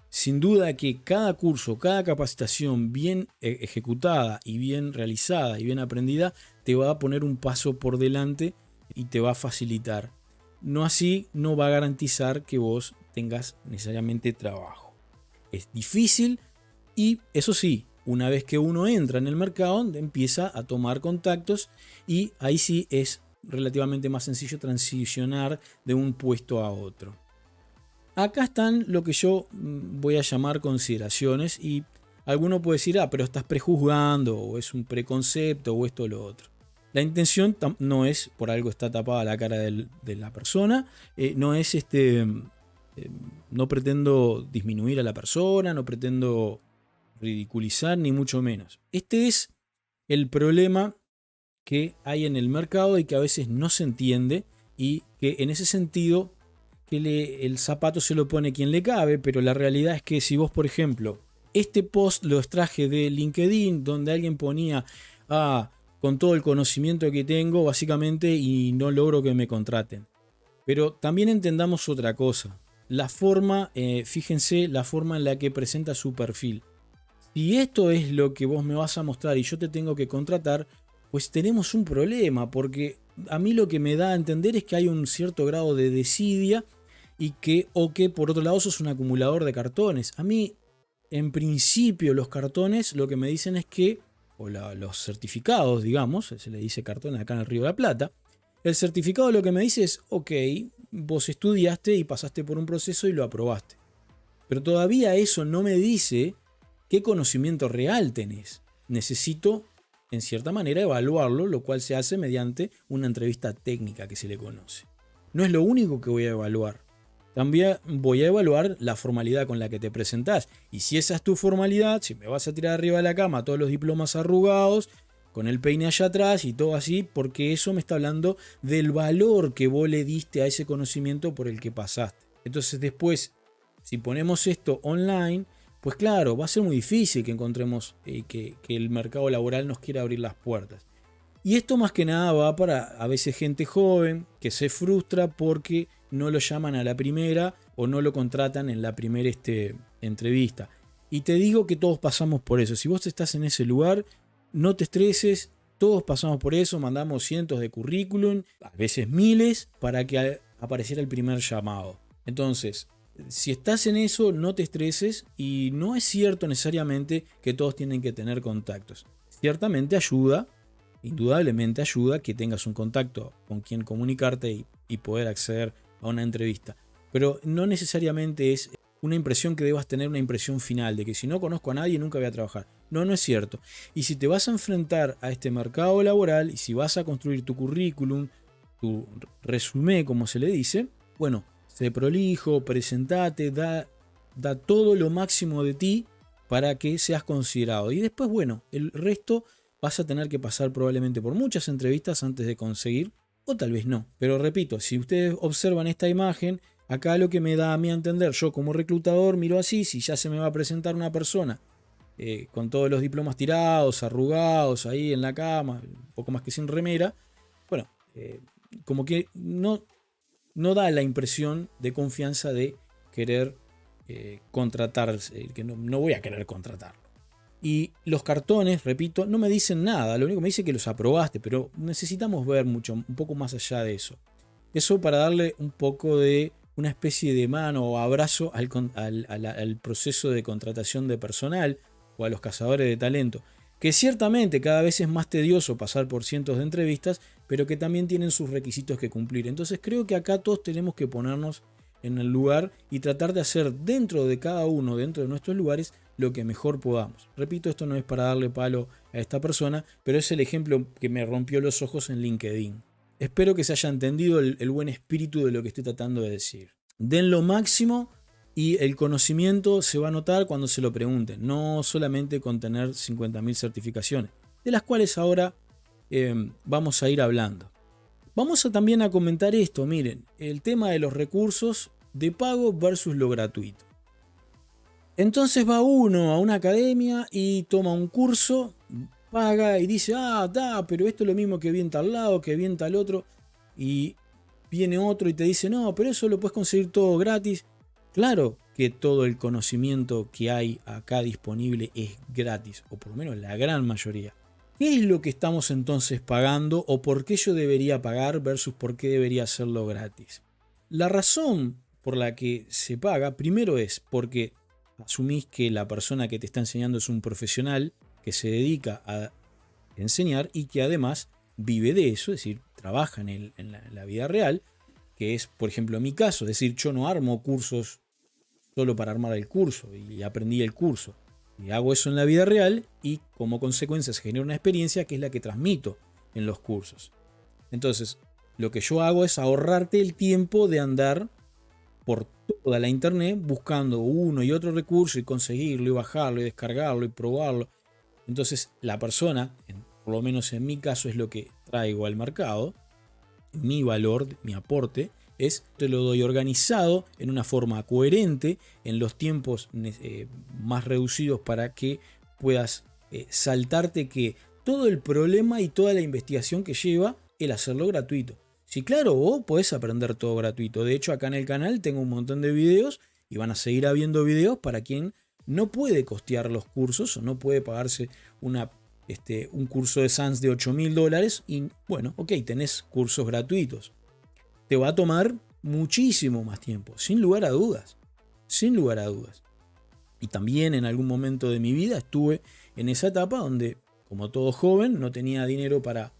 Sin duda que cada curso, cada capacitación bien ejecutada y bien realizada y bien aprendida te va a poner un paso por delante y te va a facilitar. No así, no va a garantizar que vos tengas necesariamente trabajo. Es difícil y eso sí, una vez que uno entra en el mercado, empieza a tomar contactos y ahí sí es relativamente más sencillo transicionar de un puesto a otro. Acá están lo que yo voy a llamar consideraciones y alguno puede decir, pero estás prejuzgando o es un preconcepto o esto o lo otro. La intención no es, por algo está tapada la cara de la persona, no es no pretendo disminuir a la persona, no pretendo ridiculizar ni mucho menos. Este es el problema que hay en el mercado y que a veces no se entiende y que en ese sentido que el zapato se lo pone quien le cabe, pero la realidad es que si vos, por ejemplo, este post lo extraje de LinkedIn donde alguien ponía con todo el conocimiento que tengo básicamente y no logro que me contraten. Pero también entendamos otra cosa, la forma, fíjense la forma en la que presenta su perfil. Si esto es lo que vos me vas a mostrar y yo te tengo que contratar, pues tenemos un problema, porque a mí lo que me da a entender es que hay un cierto grado de desidia y que por otro lado sos un acumulador de cartones. A mí, en principio, los cartones lo que me dicen es que, los certificados, digamos, se le dice cartones acá en el Río de la Plata, el certificado lo que me dice es, vos estudiaste y pasaste por un proceso y lo aprobaste. Pero todavía eso no me dice qué conocimiento real tenés. Necesito, en cierta manera, evaluarlo, lo cual se hace mediante una entrevista técnica que se le conoce. No es lo único que voy a evaluar. También voy a evaluar la formalidad con la que te presentás. Y si esa es tu formalidad, si me vas a tirar arriba de la cama todos los diplomas arrugados, con el peine allá atrás y todo así, porque eso me está hablando del valor que vos le diste a ese conocimiento por el que pasaste. Entonces después, si ponemos esto online, pues claro, va a ser muy difícil que encontremos que el mercado laboral nos quiera abrir las puertas. Y esto más que nada va para a veces gente joven que se frustra porque no lo llaman a la primera o no lo contratan en la primera entrevista. Y te digo que todos pasamos por eso. Si vos estás en ese lugar, no te estreses. Todos pasamos por eso. Mandamos cientos de currículum, a veces miles, para que apareciera el primer llamado. Entonces, si estás en eso, no te estreses. Y no es cierto necesariamente que todos tienen que tener contactos. Ciertamente ayuda, indudablemente ayuda que tengas un contacto con quien comunicarte y poder acceder a una entrevista. Pero no necesariamente es una impresión que debas tener, una impresión final de que si no conozco a nadie nunca voy a trabajar. No, no es cierto. Y si te vas a enfrentar a este mercado laboral y si vas a construir tu currículum, tu resumen, como se le dice, bueno, sé prolijo, presentate, da todo lo máximo de ti para que seas considerado. Y después, bueno, el resto vas a tener que pasar probablemente por muchas entrevistas antes de conseguir, o tal vez no. Pero repito, si ustedes observan esta imagen, acá lo que me da a mí a entender, yo como reclutador miro así, si ya se me va a presentar una persona con todos los diplomas tirados, arrugados, ahí en la cama, un poco más que sin remera, bueno, como que no da la impresión de confianza de querer contratar, que no voy a querer contratarlo. Y los cartones, repito, no me dicen nada, lo único que me dice es que los aprobaste, pero necesitamos ver un poco más allá de eso. Eso para darle un poco de una especie de mano o abrazo al proceso de contratación de personal o a los cazadores de talento, que ciertamente cada vez es más tedioso pasar por cientos de entrevistas, pero que también tienen sus requisitos que cumplir. Entonces creo que acá todos tenemos que ponernos en el lugar y tratar de hacer dentro de cada uno, dentro de nuestros lugares, lo que mejor podamos. Repito, esto no es para darle palo a esta persona, pero es el ejemplo que me rompió los ojos en LinkedIn. Espero que se haya entendido el buen espíritu de lo que estoy tratando de decir. Den lo máximo y el conocimiento se va a notar cuando se lo pregunten, no solamente con tener 50.000 certificaciones, de las cuales ahora vamos a ir hablando. Vamos también a comentar esto, miren, el tema de los recursos de pago versus lo gratuito. Entonces va uno a una academia y toma un curso, paga y dice, pero esto es lo mismo que vi en tal lado, que vi en tal otro. Y viene otro y te dice, no, pero eso lo puedes conseguir todo gratis. Claro que todo el conocimiento que hay acá disponible es gratis, o por lo menos la gran mayoría. ¿Qué es lo que estamos entonces pagando o por qué yo debería pagar versus por qué debería hacerlo gratis? La razón por la que se paga primero es porque asumís que la persona que te está enseñando es un profesional que se dedica a enseñar y que además vive de eso, es decir, trabaja en la vida real, que es, por ejemplo, mi caso, es decir, yo no armo cursos solo para armar el curso y aprendí el curso. Y hago eso en la vida real y como consecuencia se genera una experiencia que es la que transmito en los cursos. Entonces, lo que yo hago es ahorrarte el tiempo de andar por toda la internet buscando uno y otro recurso y conseguirlo y bajarlo y descargarlo y probarlo. Entonces, la persona, por lo menos en mi caso es lo que traigo al mercado, mi valor, mi aporte, te lo doy organizado en una forma coherente, en los tiempos más reducidos para que puedas saltarte que todo el problema y toda la investigación que lleva el hacerlo gratuito. Sí, claro, vos podés aprender todo gratuito. De hecho, acá en el canal tengo un montón de videos y van a seguir habiendo videos para quien no puede costear los cursos o no puede pagarse un curso de SANS de $8.000 y bueno, ok, tenés cursos gratuitos. Te va a tomar muchísimo más tiempo, sin lugar a dudas. Sin lugar a dudas. Y también en algún momento de mi vida estuve en esa etapa donde, como todo joven, no tenía dinero para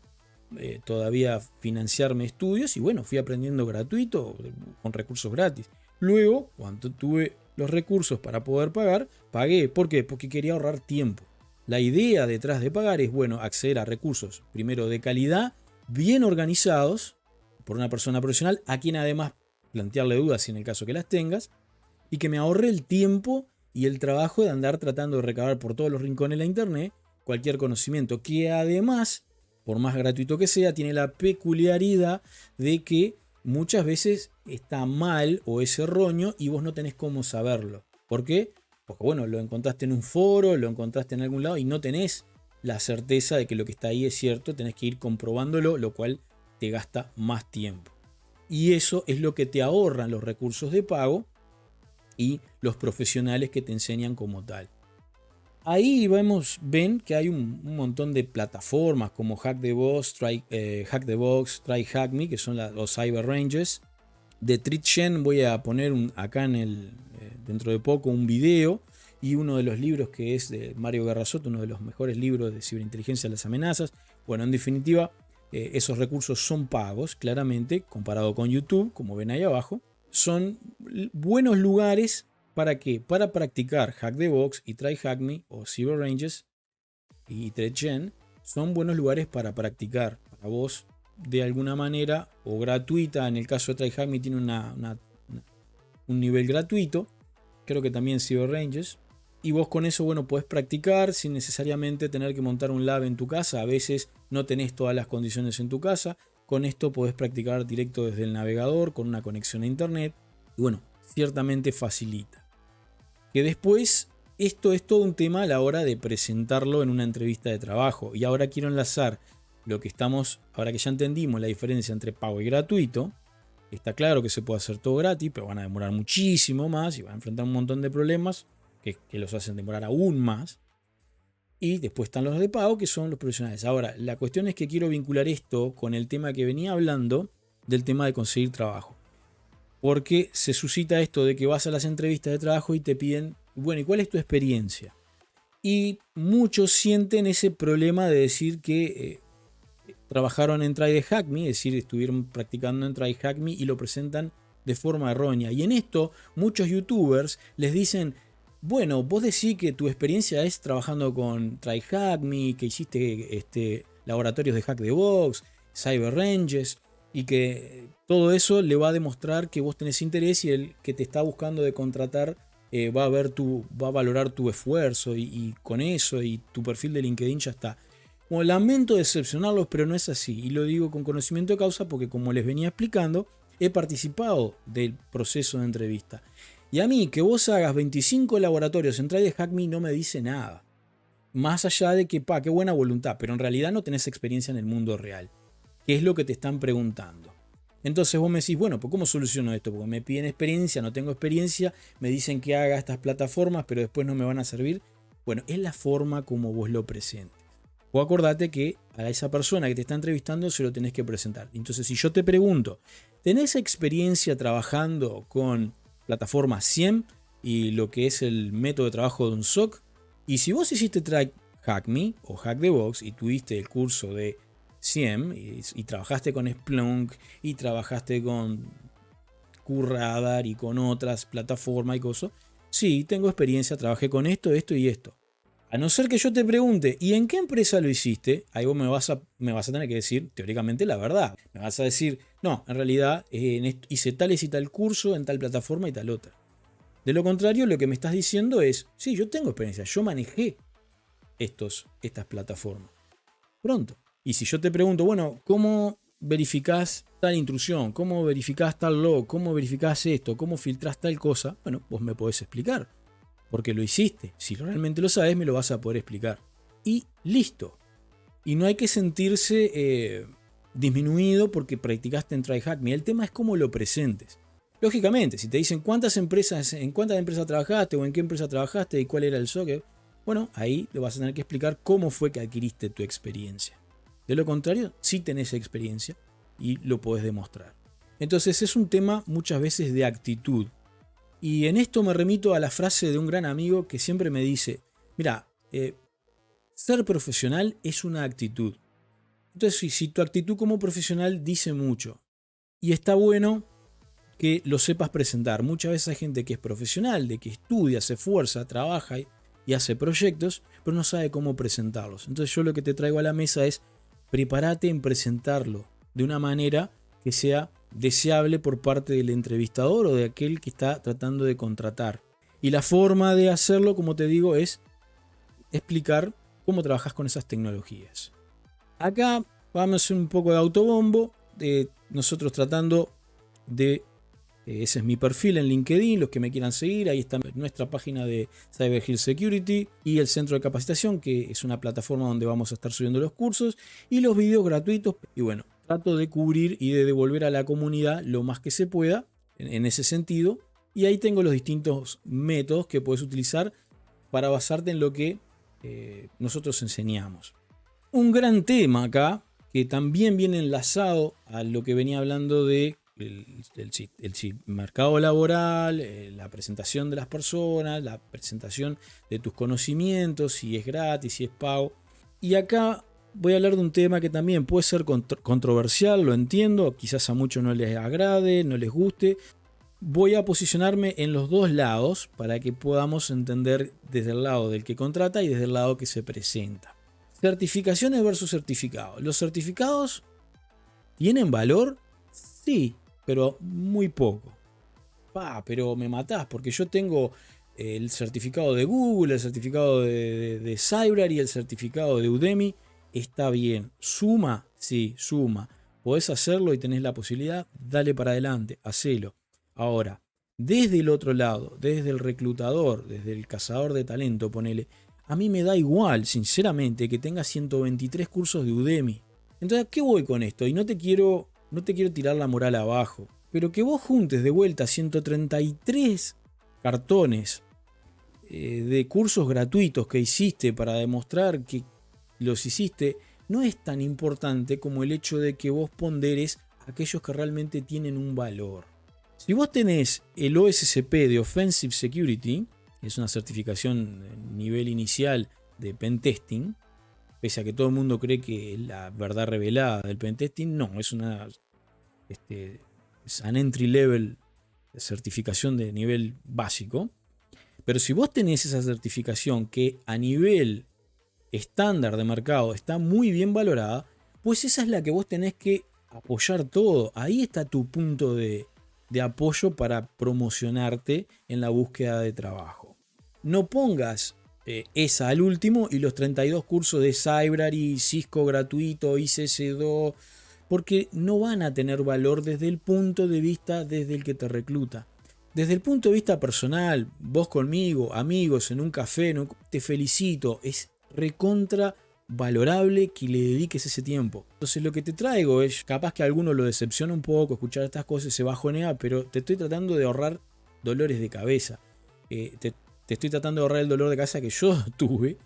todavía financiarme estudios y bueno, fui aprendiendo gratuito, con recursos gratis. Luego, cuando tuve los recursos para poder pagar, pagué. ¿Por qué? Porque quería ahorrar tiempo. La idea detrás de pagar es, bueno, acceder a recursos, primero de calidad, bien organizados, por una persona profesional, a quien además plantearle dudas si en el caso que las tengas, y que me ahorre el tiempo y el trabajo de andar tratando de recabar por todos los rincones de la internet cualquier conocimiento, que además, por más gratuito que sea, tiene la peculiaridad de que muchas veces está mal o es erróneo y vos no tenés cómo saberlo. ¿Por qué? Porque bueno, lo encontraste en un foro, lo encontraste en algún lado y no tenés la certeza de que lo que está ahí es cierto, tenés que ir comprobándolo, lo cual te gasta más tiempo. Y eso es lo que te ahorran los recursos de pago y los profesionales que te enseñan como tal. Ahí ven que hay un montón de plataformas como Hack the Box, Try Hack Me, que son los Cyber Ranges. De Tritchen voy a poner acá dentro de poco un video, y uno de los libros que es de Mario Garrasoto, uno de los mejores libros de ciberinteligencia de las amenazas. Bueno, en definitiva, esos recursos son pagos, claramente, comparado con YouTube, como ven ahí abajo. Son buenos lugares. ¿Para qué? Para practicar Hack the Box y Try Hack Me o Cyber Ranges y Tretchen. Son buenos lugares para practicar. Para vos, de alguna manera, o gratuita. En el caso de Try Hack Me tiene un nivel gratuito. Creo que también Cyber Ranges. Y vos con eso, bueno, podés practicar sin necesariamente tener que montar un lab en tu casa. A veces no tenés todas las condiciones en tu casa. Con esto podés practicar directo desde el navegador con una conexión a internet. Y bueno, ciertamente facilita. Que después, esto es todo un tema a la hora de presentarlo en una entrevista de trabajo. Y ahora quiero enlazar lo que ahora que ya entendimos la diferencia entre pago y gratuito. Está claro que se puede hacer todo gratis, pero van a demorar muchísimo más y van a enfrentar un montón de problemas que los hacen demorar aún más. Y después están los de pago, que son los profesionales. Ahora, la cuestión es que quiero vincular esto con el tema que venía hablando, del tema de conseguir trabajo. Porque se suscita esto de que vas a las entrevistas de trabajo y te piden, bueno, ¿y cuál es tu experiencia? Y muchos sienten ese problema de decir que trabajaron en Try Hack Me, es decir, estuvieron practicando en Try Hack Me y lo presentan de forma errónea. Y en esto muchos youtubers les dicen, bueno, vos decís que tu experiencia es trabajando con Try Hack Me, que hiciste laboratorios de Hack the Box, Cyber Ranges, y que todo eso le va a demostrar que vos tenés interés y el que te está buscando de contratar va a valorar tu esfuerzo y con eso y tu perfil de LinkedIn ya está. Bueno, lamento decepcionarlos, pero no es así. Y lo digo con conocimiento de causa porque, como les venía explicando, he participado del proceso de entrevista. Y a mí, que vos hagas 25 laboratorios en Try Hack Me no me dice nada. Más allá de que, qué buena voluntad, pero en realidad no tenés experiencia en el mundo real. ¿Qué es lo que te están preguntando? Entonces vos me decís, bueno, pues ¿cómo soluciono esto? Porque me piden experiencia, no tengo experiencia, me dicen que haga estas plataformas, pero después no me van a servir. Bueno, es la forma como vos lo presentes. O acordate que a esa persona que te está entrevistando se lo tenés que presentar. Entonces, si yo te pregunto, ¿tenés experiencia trabajando con plataforma SIEM y lo que es el método de trabajo de un SOC? Y si vos hiciste Try Hack Me o Hack the Box y tuviste el curso de SIEM y trabajaste con Splunk y trabajaste con QRadar y con otras plataformas y cosas, sí, tengo experiencia, trabajé con esto y esto. A no ser que yo te pregunte, ¿y en qué empresa lo hiciste? Ahí vos me vas a tener que decir, teóricamente, la verdad. Me vas a decir, no, en realidad hice tales y tal curso en tal plataforma y tal otra. De lo contrario, lo que me estás diciendo es, sí, yo tengo experiencia, yo manejé estas plataformas. Pronto. Y si yo te pregunto, bueno, ¿cómo verificás tal intrusión? ¿Cómo verificás tal log? ¿Cómo verificás esto? ¿Cómo filtrás tal cosa? Bueno, vos me podés explicar. Porque lo hiciste. Si realmente lo sabes, me lo vas a poder explicar. Y listo. Y no hay que sentirse disminuido porque practicaste en Try Hack Me. El tema es cómo lo presentes. Lógicamente, si te dicen en cuántas empresas trabajaste o en qué empresa trabajaste y cuál era el SOC, bueno, ahí le vas a tener que explicar cómo fue que adquiriste tu experiencia. De lo contrario, sí tenés experiencia y lo podés demostrar. Entonces es un tema muchas veces de actitud. Y en esto me remito a la frase de un gran amigo que siempre me dice, mira, ser profesional es una actitud. Entonces, si tu actitud como profesional dice mucho, y está bueno que lo sepas presentar. Muchas veces hay gente que es profesional, de que estudia, se esfuerza, trabaja y hace proyectos, pero no sabe cómo presentarlos. Entonces yo lo que te traigo a la mesa es, prepárate en presentarlo de una manera que sea deseable por parte del entrevistador o de aquel que está tratando de contratar. Y la forma de hacerlo, como te digo, es explicar cómo trabajas con esas tecnologías. Acá vamos a hacer un poco de autobombo, de nosotros tratando de Ese es mi perfil en LinkedIn, los que me quieran seguir, ahí está nuestra página de Cyber Hill Security y el centro de capacitación, que es una plataforma donde vamos a estar subiendo los cursos y los videos gratuitos. Y bueno, trato de cubrir y de devolver a la comunidad lo más que se pueda en ese sentido. Y ahí tengo los distintos métodos que puedes utilizar para basarte en lo que nosotros enseñamos. Un gran tema acá, que también viene enlazado a lo que venía hablando de el mercado laboral, la presentación de las personas, la presentación de tus conocimientos, si es gratis, si es pago. Y acá voy a hablar de un tema que también puede ser controversial, lo entiendo, quizás a muchos no les agrade, no les guste. Voy a posicionarme en los dos lados para que podamos entender desde el lado del que contrata y desde el lado que se presenta. Certificaciones versus certificados. ¿Los certificados tienen valor? Sí, pero muy poco. Pero me matás porque yo tengo el certificado de Google, el certificado de Cyber y el certificado de Udemy. Está bien. ¿Suma? Sí, suma. Podés hacerlo y tenés la posibilidad, dale para adelante, hacelo. Ahora, desde el otro lado, desde el reclutador, desde el cazador de talento, ponele, a mí me da igual, sinceramente, que tenga 123 cursos de Udemy. Entonces, ¿a qué voy con esto? Y no te quiero tirar la moral abajo, pero que vos juntes de vuelta 133 cartones de cursos gratuitos que hiciste para demostrar que los hiciste, no es tan importante como el hecho de que vos ponderes aquellos que realmente tienen un valor. Si vos tenés el OSCP de Offensive Security, es una certificación nivel inicial de pentesting, pese a que todo el mundo cree que es la verdad revelada del pentesting, no, es una es un entry level de certificación de nivel básico. Pero si vos tenés esa certificación que a nivel estándar de mercado está muy bien valorada, pues esa es la que vos tenés que apoyar todo. Ahí está tu punto de apoyo para promocionarte en la búsqueda de trabajo. No pongas esa al último y los 32 cursos de Cyber y Cisco gratuito, ICS2, porque no van a tener valor desde el punto de vista desde el que te recluta. Desde el punto de vista personal, vos conmigo, amigos, en un café, te felicito, es recontra valorable que le dediques ese tiempo. Entonces lo que te traigo es, capaz que a alguno lo decepciona un poco escuchar estas cosas, se bajonea, pero te estoy tratando de ahorrar dolores de cabeza. Te estoy tratando de ahorrar el dolor de cabeza que yo tuve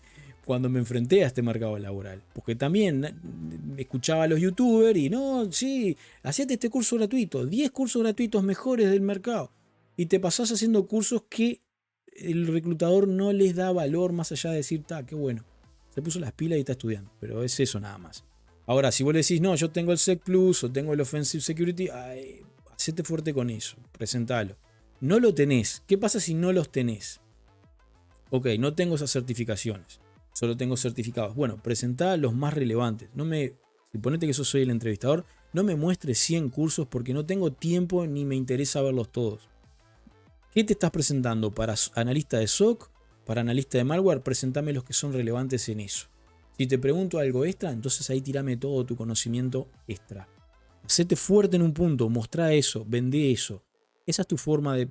cuando me enfrenté a este mercado laboral. Porque también escuchaba a los youtubers y no, sí, hacete este curso gratuito, 10 cursos gratuitos mejores del mercado. Y te pasás haciendo cursos que el reclutador no les da valor más allá de decir, qué bueno, se puso las pilas y está estudiando. Pero es eso nada más. Ahora, si vos le decís, no, yo tengo el Sec Plus o tengo el Offensive Security, hacete fuerte con eso, presentalo. No lo tenés. ¿Qué pasa si no los tenés? Ok, no tengo esas certificaciones. Solo tengo certificados. Bueno, presentá los más relevantes. Si ponete que yo soy el entrevistador, no me muestres 100 cursos porque no tengo tiempo ni me interesa verlos todos. ¿Qué te estás presentando? ¿Para analista de SOC? ¿Para analista de malware? Presentame los que son relevantes en eso. Si te pregunto algo extra, entonces ahí tirame todo tu conocimiento extra. Hacete fuerte en un punto, mostrá eso, vendé eso. Esa es tu forma de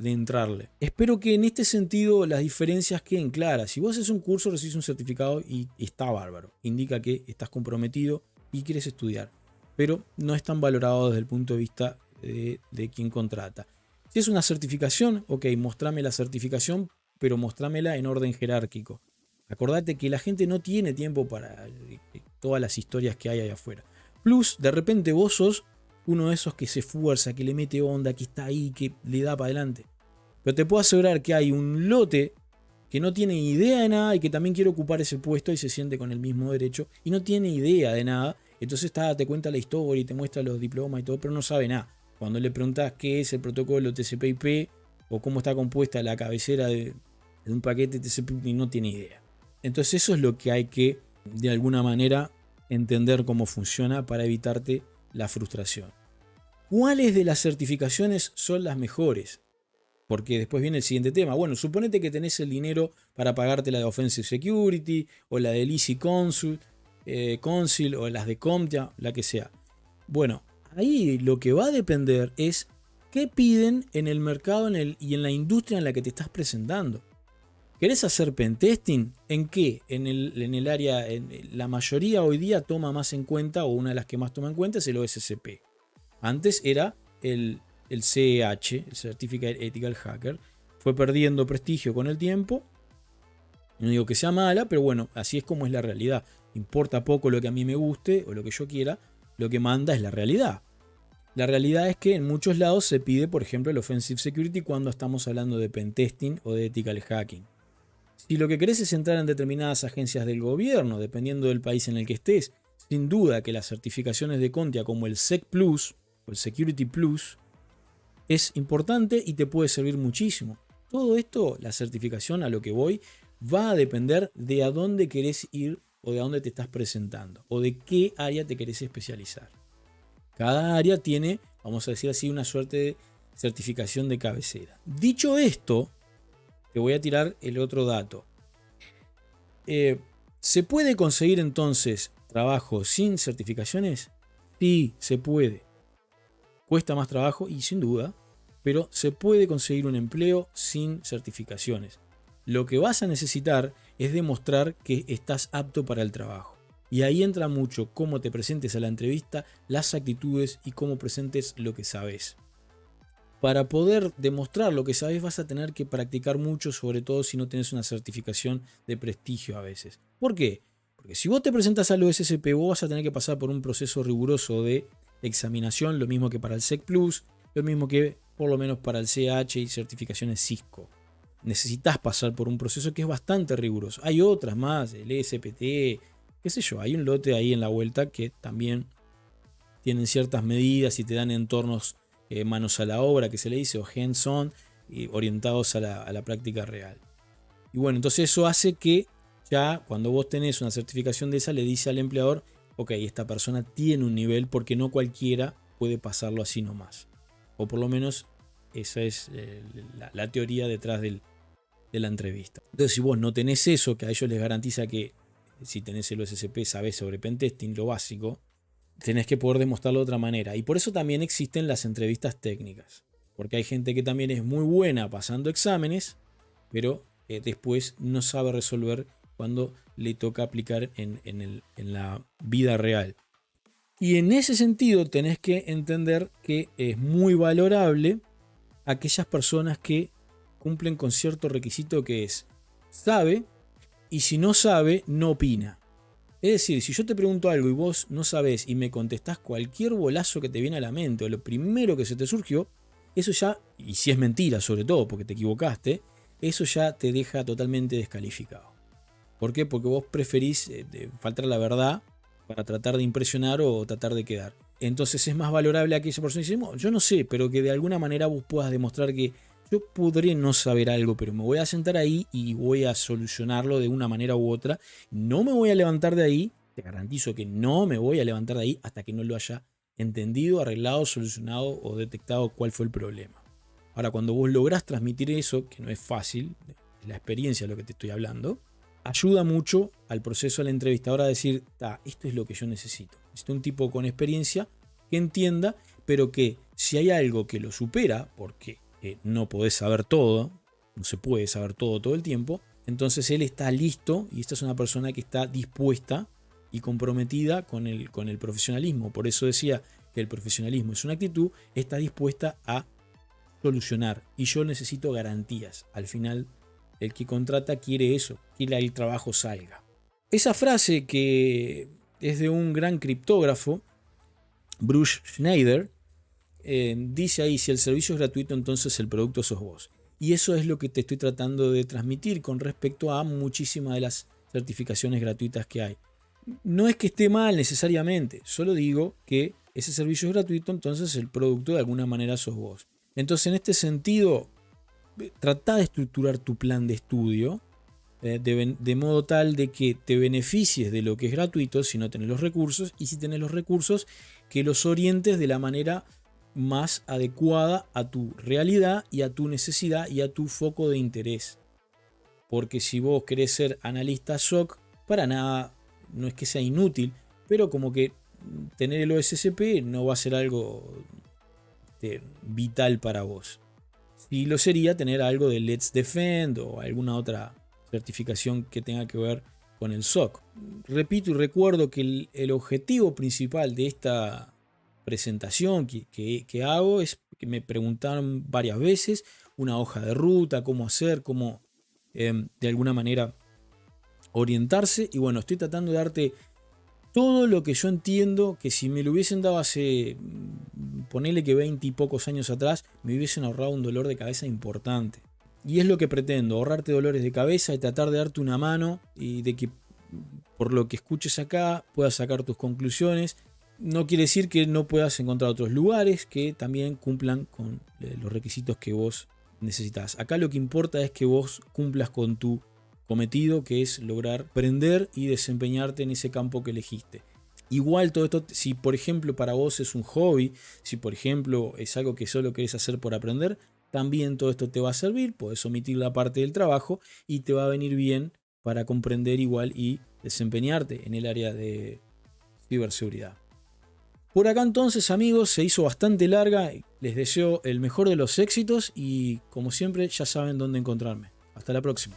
entrarle. Espero que en este sentido las diferencias queden claras. Si vos haces un curso, recibís un certificado y está bárbaro. Indica que estás comprometido y quieres estudiar. Pero no es tan valorado desde el punto de vista de quien contrata. Si es una certificación, ok, mostrame la certificación, pero mostrámela en orden jerárquico. Acordate que la gente no tiene tiempo para todas las historias que hay ahí afuera. Plus, de repente vos sos uno de esos que se esfuerza, que le mete onda, que está ahí, que le da para adelante. Pero te puedo asegurar que hay un lote que no tiene idea de nada y que también quiere ocupar ese puesto y se siente con el mismo derecho y no tiene idea de nada. Entonces te cuenta la historia y te muestra los diplomas y todo, pero no sabe nada. Cuando le preguntas qué es el protocolo TCP/IP o cómo está compuesta la cabecera de un paquete TCP/IP, no tiene idea. Entonces eso es lo que hay que, de alguna manera, entender cómo funciona para evitarte la frustración. ¿Cuáles de las certificaciones son las mejores? Porque después viene el siguiente tema. Bueno, suponete que tenés el dinero para pagarte la de Offensive Security o la de Easy Consul o las de CompTIA, la que sea. Bueno, ahí lo que va a depender es ¿Qué piden en el mercado y en la industria en la que te estás presentando? ¿Querés hacer pentesting? ¿En qué? En el área, la mayoría hoy día toma más en cuenta, o una de las que más toma en cuenta es el OSCP. Antes era el CEH, el Certificate Ethical Hacker. Fue perdiendo prestigio con el tiempo. No digo que sea mala, pero bueno, así es como es la realidad. Importa poco lo que a mí me guste o lo que yo quiera, lo que manda es la realidad. La realidad es que en muchos lados se pide, por ejemplo, el Offensive Security cuando estamos hablando de pentesting o de ethical hacking. Si lo que querés es entrar en determinadas agencias del gobierno, dependiendo del país en el que estés, sin duda que las certificaciones de CompTIA como el Sec Plus o el Security Plus es importante y te puede servir muchísimo. Todo esto, la certificación, a lo que voy, va a depender de a dónde querés ir o de a dónde te estás presentando o de qué área te querés especializar. Cada área tiene, vamos a decir así, una suerte de certificación de cabecera. Dicho esto, te voy a tirar el otro dato. ¿Se puede conseguir entonces trabajo sin certificaciones? Sí, se puede. Cuesta más trabajo y sin duda, pero se puede conseguir un empleo sin certificaciones. Lo que vas a necesitar es demostrar que estás apto para el trabajo. Y ahí entra mucho cómo te presentes a la entrevista, las actitudes y cómo presentes lo que sabes. Para poder demostrar lo que sabes vas a tener que practicar mucho, sobre todo si no tienes una certificación de prestigio a veces. ¿Por qué? Porque si vos te presentas al OSCP, vos vas a tener que pasar por un proceso riguroso de examinación, lo mismo que para el Sec Plus, lo mismo que por lo menos para el CH y certificaciones Cisco. Necesitas pasar por un proceso que es bastante riguroso. Hay otras más, el ESPT, qué sé yo, hay un lote ahí en la vuelta que también tienen ciertas medidas y te dan entornos manos a la obra, que se le dice, o hands-on, orientados a la práctica real. Y bueno, entonces eso hace que ya cuando vos tenés una certificación de esa, le dice al empleador, ok, esta persona tiene un nivel porque no cualquiera puede pasarlo así nomás. O por lo menos esa es la teoría detrás de la entrevista. Entonces si vos no tenés eso, que a ellos les garantiza que si tenés el OSCP sabés sobre pentesting, lo básico, tenés que poder demostrarlo de otra manera. Y por eso también existen las entrevistas técnicas. Porque hay gente que también es muy buena pasando exámenes, pero después no sabe resolver cuando le toca aplicar en la vida real. Y en ese sentido tenés que entender que es muy valorable aquellas personas que cumplen con cierto requisito que es sabe, y si no sabe, no opina. Es decir, si yo te pregunto algo y vos no sabés y me contestás cualquier bolazo que te viene a la mente o lo primero que se te surgió, eso ya, y si es mentira sobre todo porque te equivocaste, eso ya te deja totalmente descalificado. ¿Por qué? Porque vos preferís faltar a la verdad para tratar de impresionar o tratar de quedar. Entonces es más valorable aquella persona que dice, no, yo no sé, pero que de alguna manera vos puedas demostrar que yo podré no saber algo, pero me voy a sentar ahí y voy a solucionarlo de una manera u otra. No me voy a levantar de ahí, te garantizo que no me voy a levantar de ahí hasta que no lo haya entendido, arreglado, solucionado o detectado cuál fue el problema. Ahora, cuando vos lográs transmitir eso, que no es fácil, la experiencia de lo que te estoy hablando, ayuda mucho al proceso del entrevistador a decir, esto es lo que yo necesito. Necesito un tipo con experiencia que entienda, pero que si hay algo que lo supera, porque no podés saber todo, no se puede saber todo el tiempo, entonces él está listo y esta es una persona que está dispuesta y comprometida con el profesionalismo. Por eso decía que el profesionalismo es una actitud, está dispuesta a solucionar y yo necesito garantías. Al final el que contrata quiere eso, quiere que el trabajo salga. Esa frase que es de un gran criptógrafo, Bruce Schneider, dice ahí, si el servicio es gratuito, entonces el producto sos vos. Y eso es lo que te estoy tratando de transmitir con respecto a muchísimas de las certificaciones gratuitas que hay. No es que esté mal necesariamente, solo digo que ese servicio es gratuito, entonces el producto de alguna manera sos vos. Entonces en este sentido, trata de estructurar tu plan de estudio de modo tal de que te beneficies de lo que es gratuito si no tenés los recursos, y si tenés los recursos, que los orientes de la manera más adecuada a tu realidad y a tu necesidad y a tu foco de interés. Porque si vos querés ser analista SOC, para nada, no es que sea inútil, pero como que tener el OSCP no va a ser algo vital para vos. Si lo sería tener algo de Let's Defend o alguna otra certificación que tenga que ver con el SOC. Repito y recuerdo que el objetivo principal de esta presentación que hago es que me preguntaron varias veces una hoja de ruta, cómo hacer, cómo de alguna manera orientarse. Y bueno, estoy tratando de darte todo lo que yo entiendo que si me lo hubiesen dado hace, ponele que 20 y pocos años atrás, me hubiesen ahorrado un dolor de cabeza importante. Y es lo que pretendo, ahorrarte dolores de cabeza y tratar de darte una mano y de que por lo que escuches acá puedas sacar tus conclusiones. No quiere decir que no puedas encontrar otros lugares que también cumplan con los requisitos que vos necesitas. Acá lo que importa es que vos cumplas con tu cometido, que es lograr aprender y desempeñarte en ese campo que elegiste. Igual todo esto, si por ejemplo para vos es un hobby, si por ejemplo es algo que solo querés hacer por aprender, también todo esto te va a servir, podés omitir la parte del trabajo y te va a venir bien para comprender igual y desempeñarte en el área de ciberseguridad. Por acá entonces, amigos, se hizo bastante larga. Les deseo el mejor de los éxitos y como siempre ya saben dónde encontrarme. Hasta la próxima.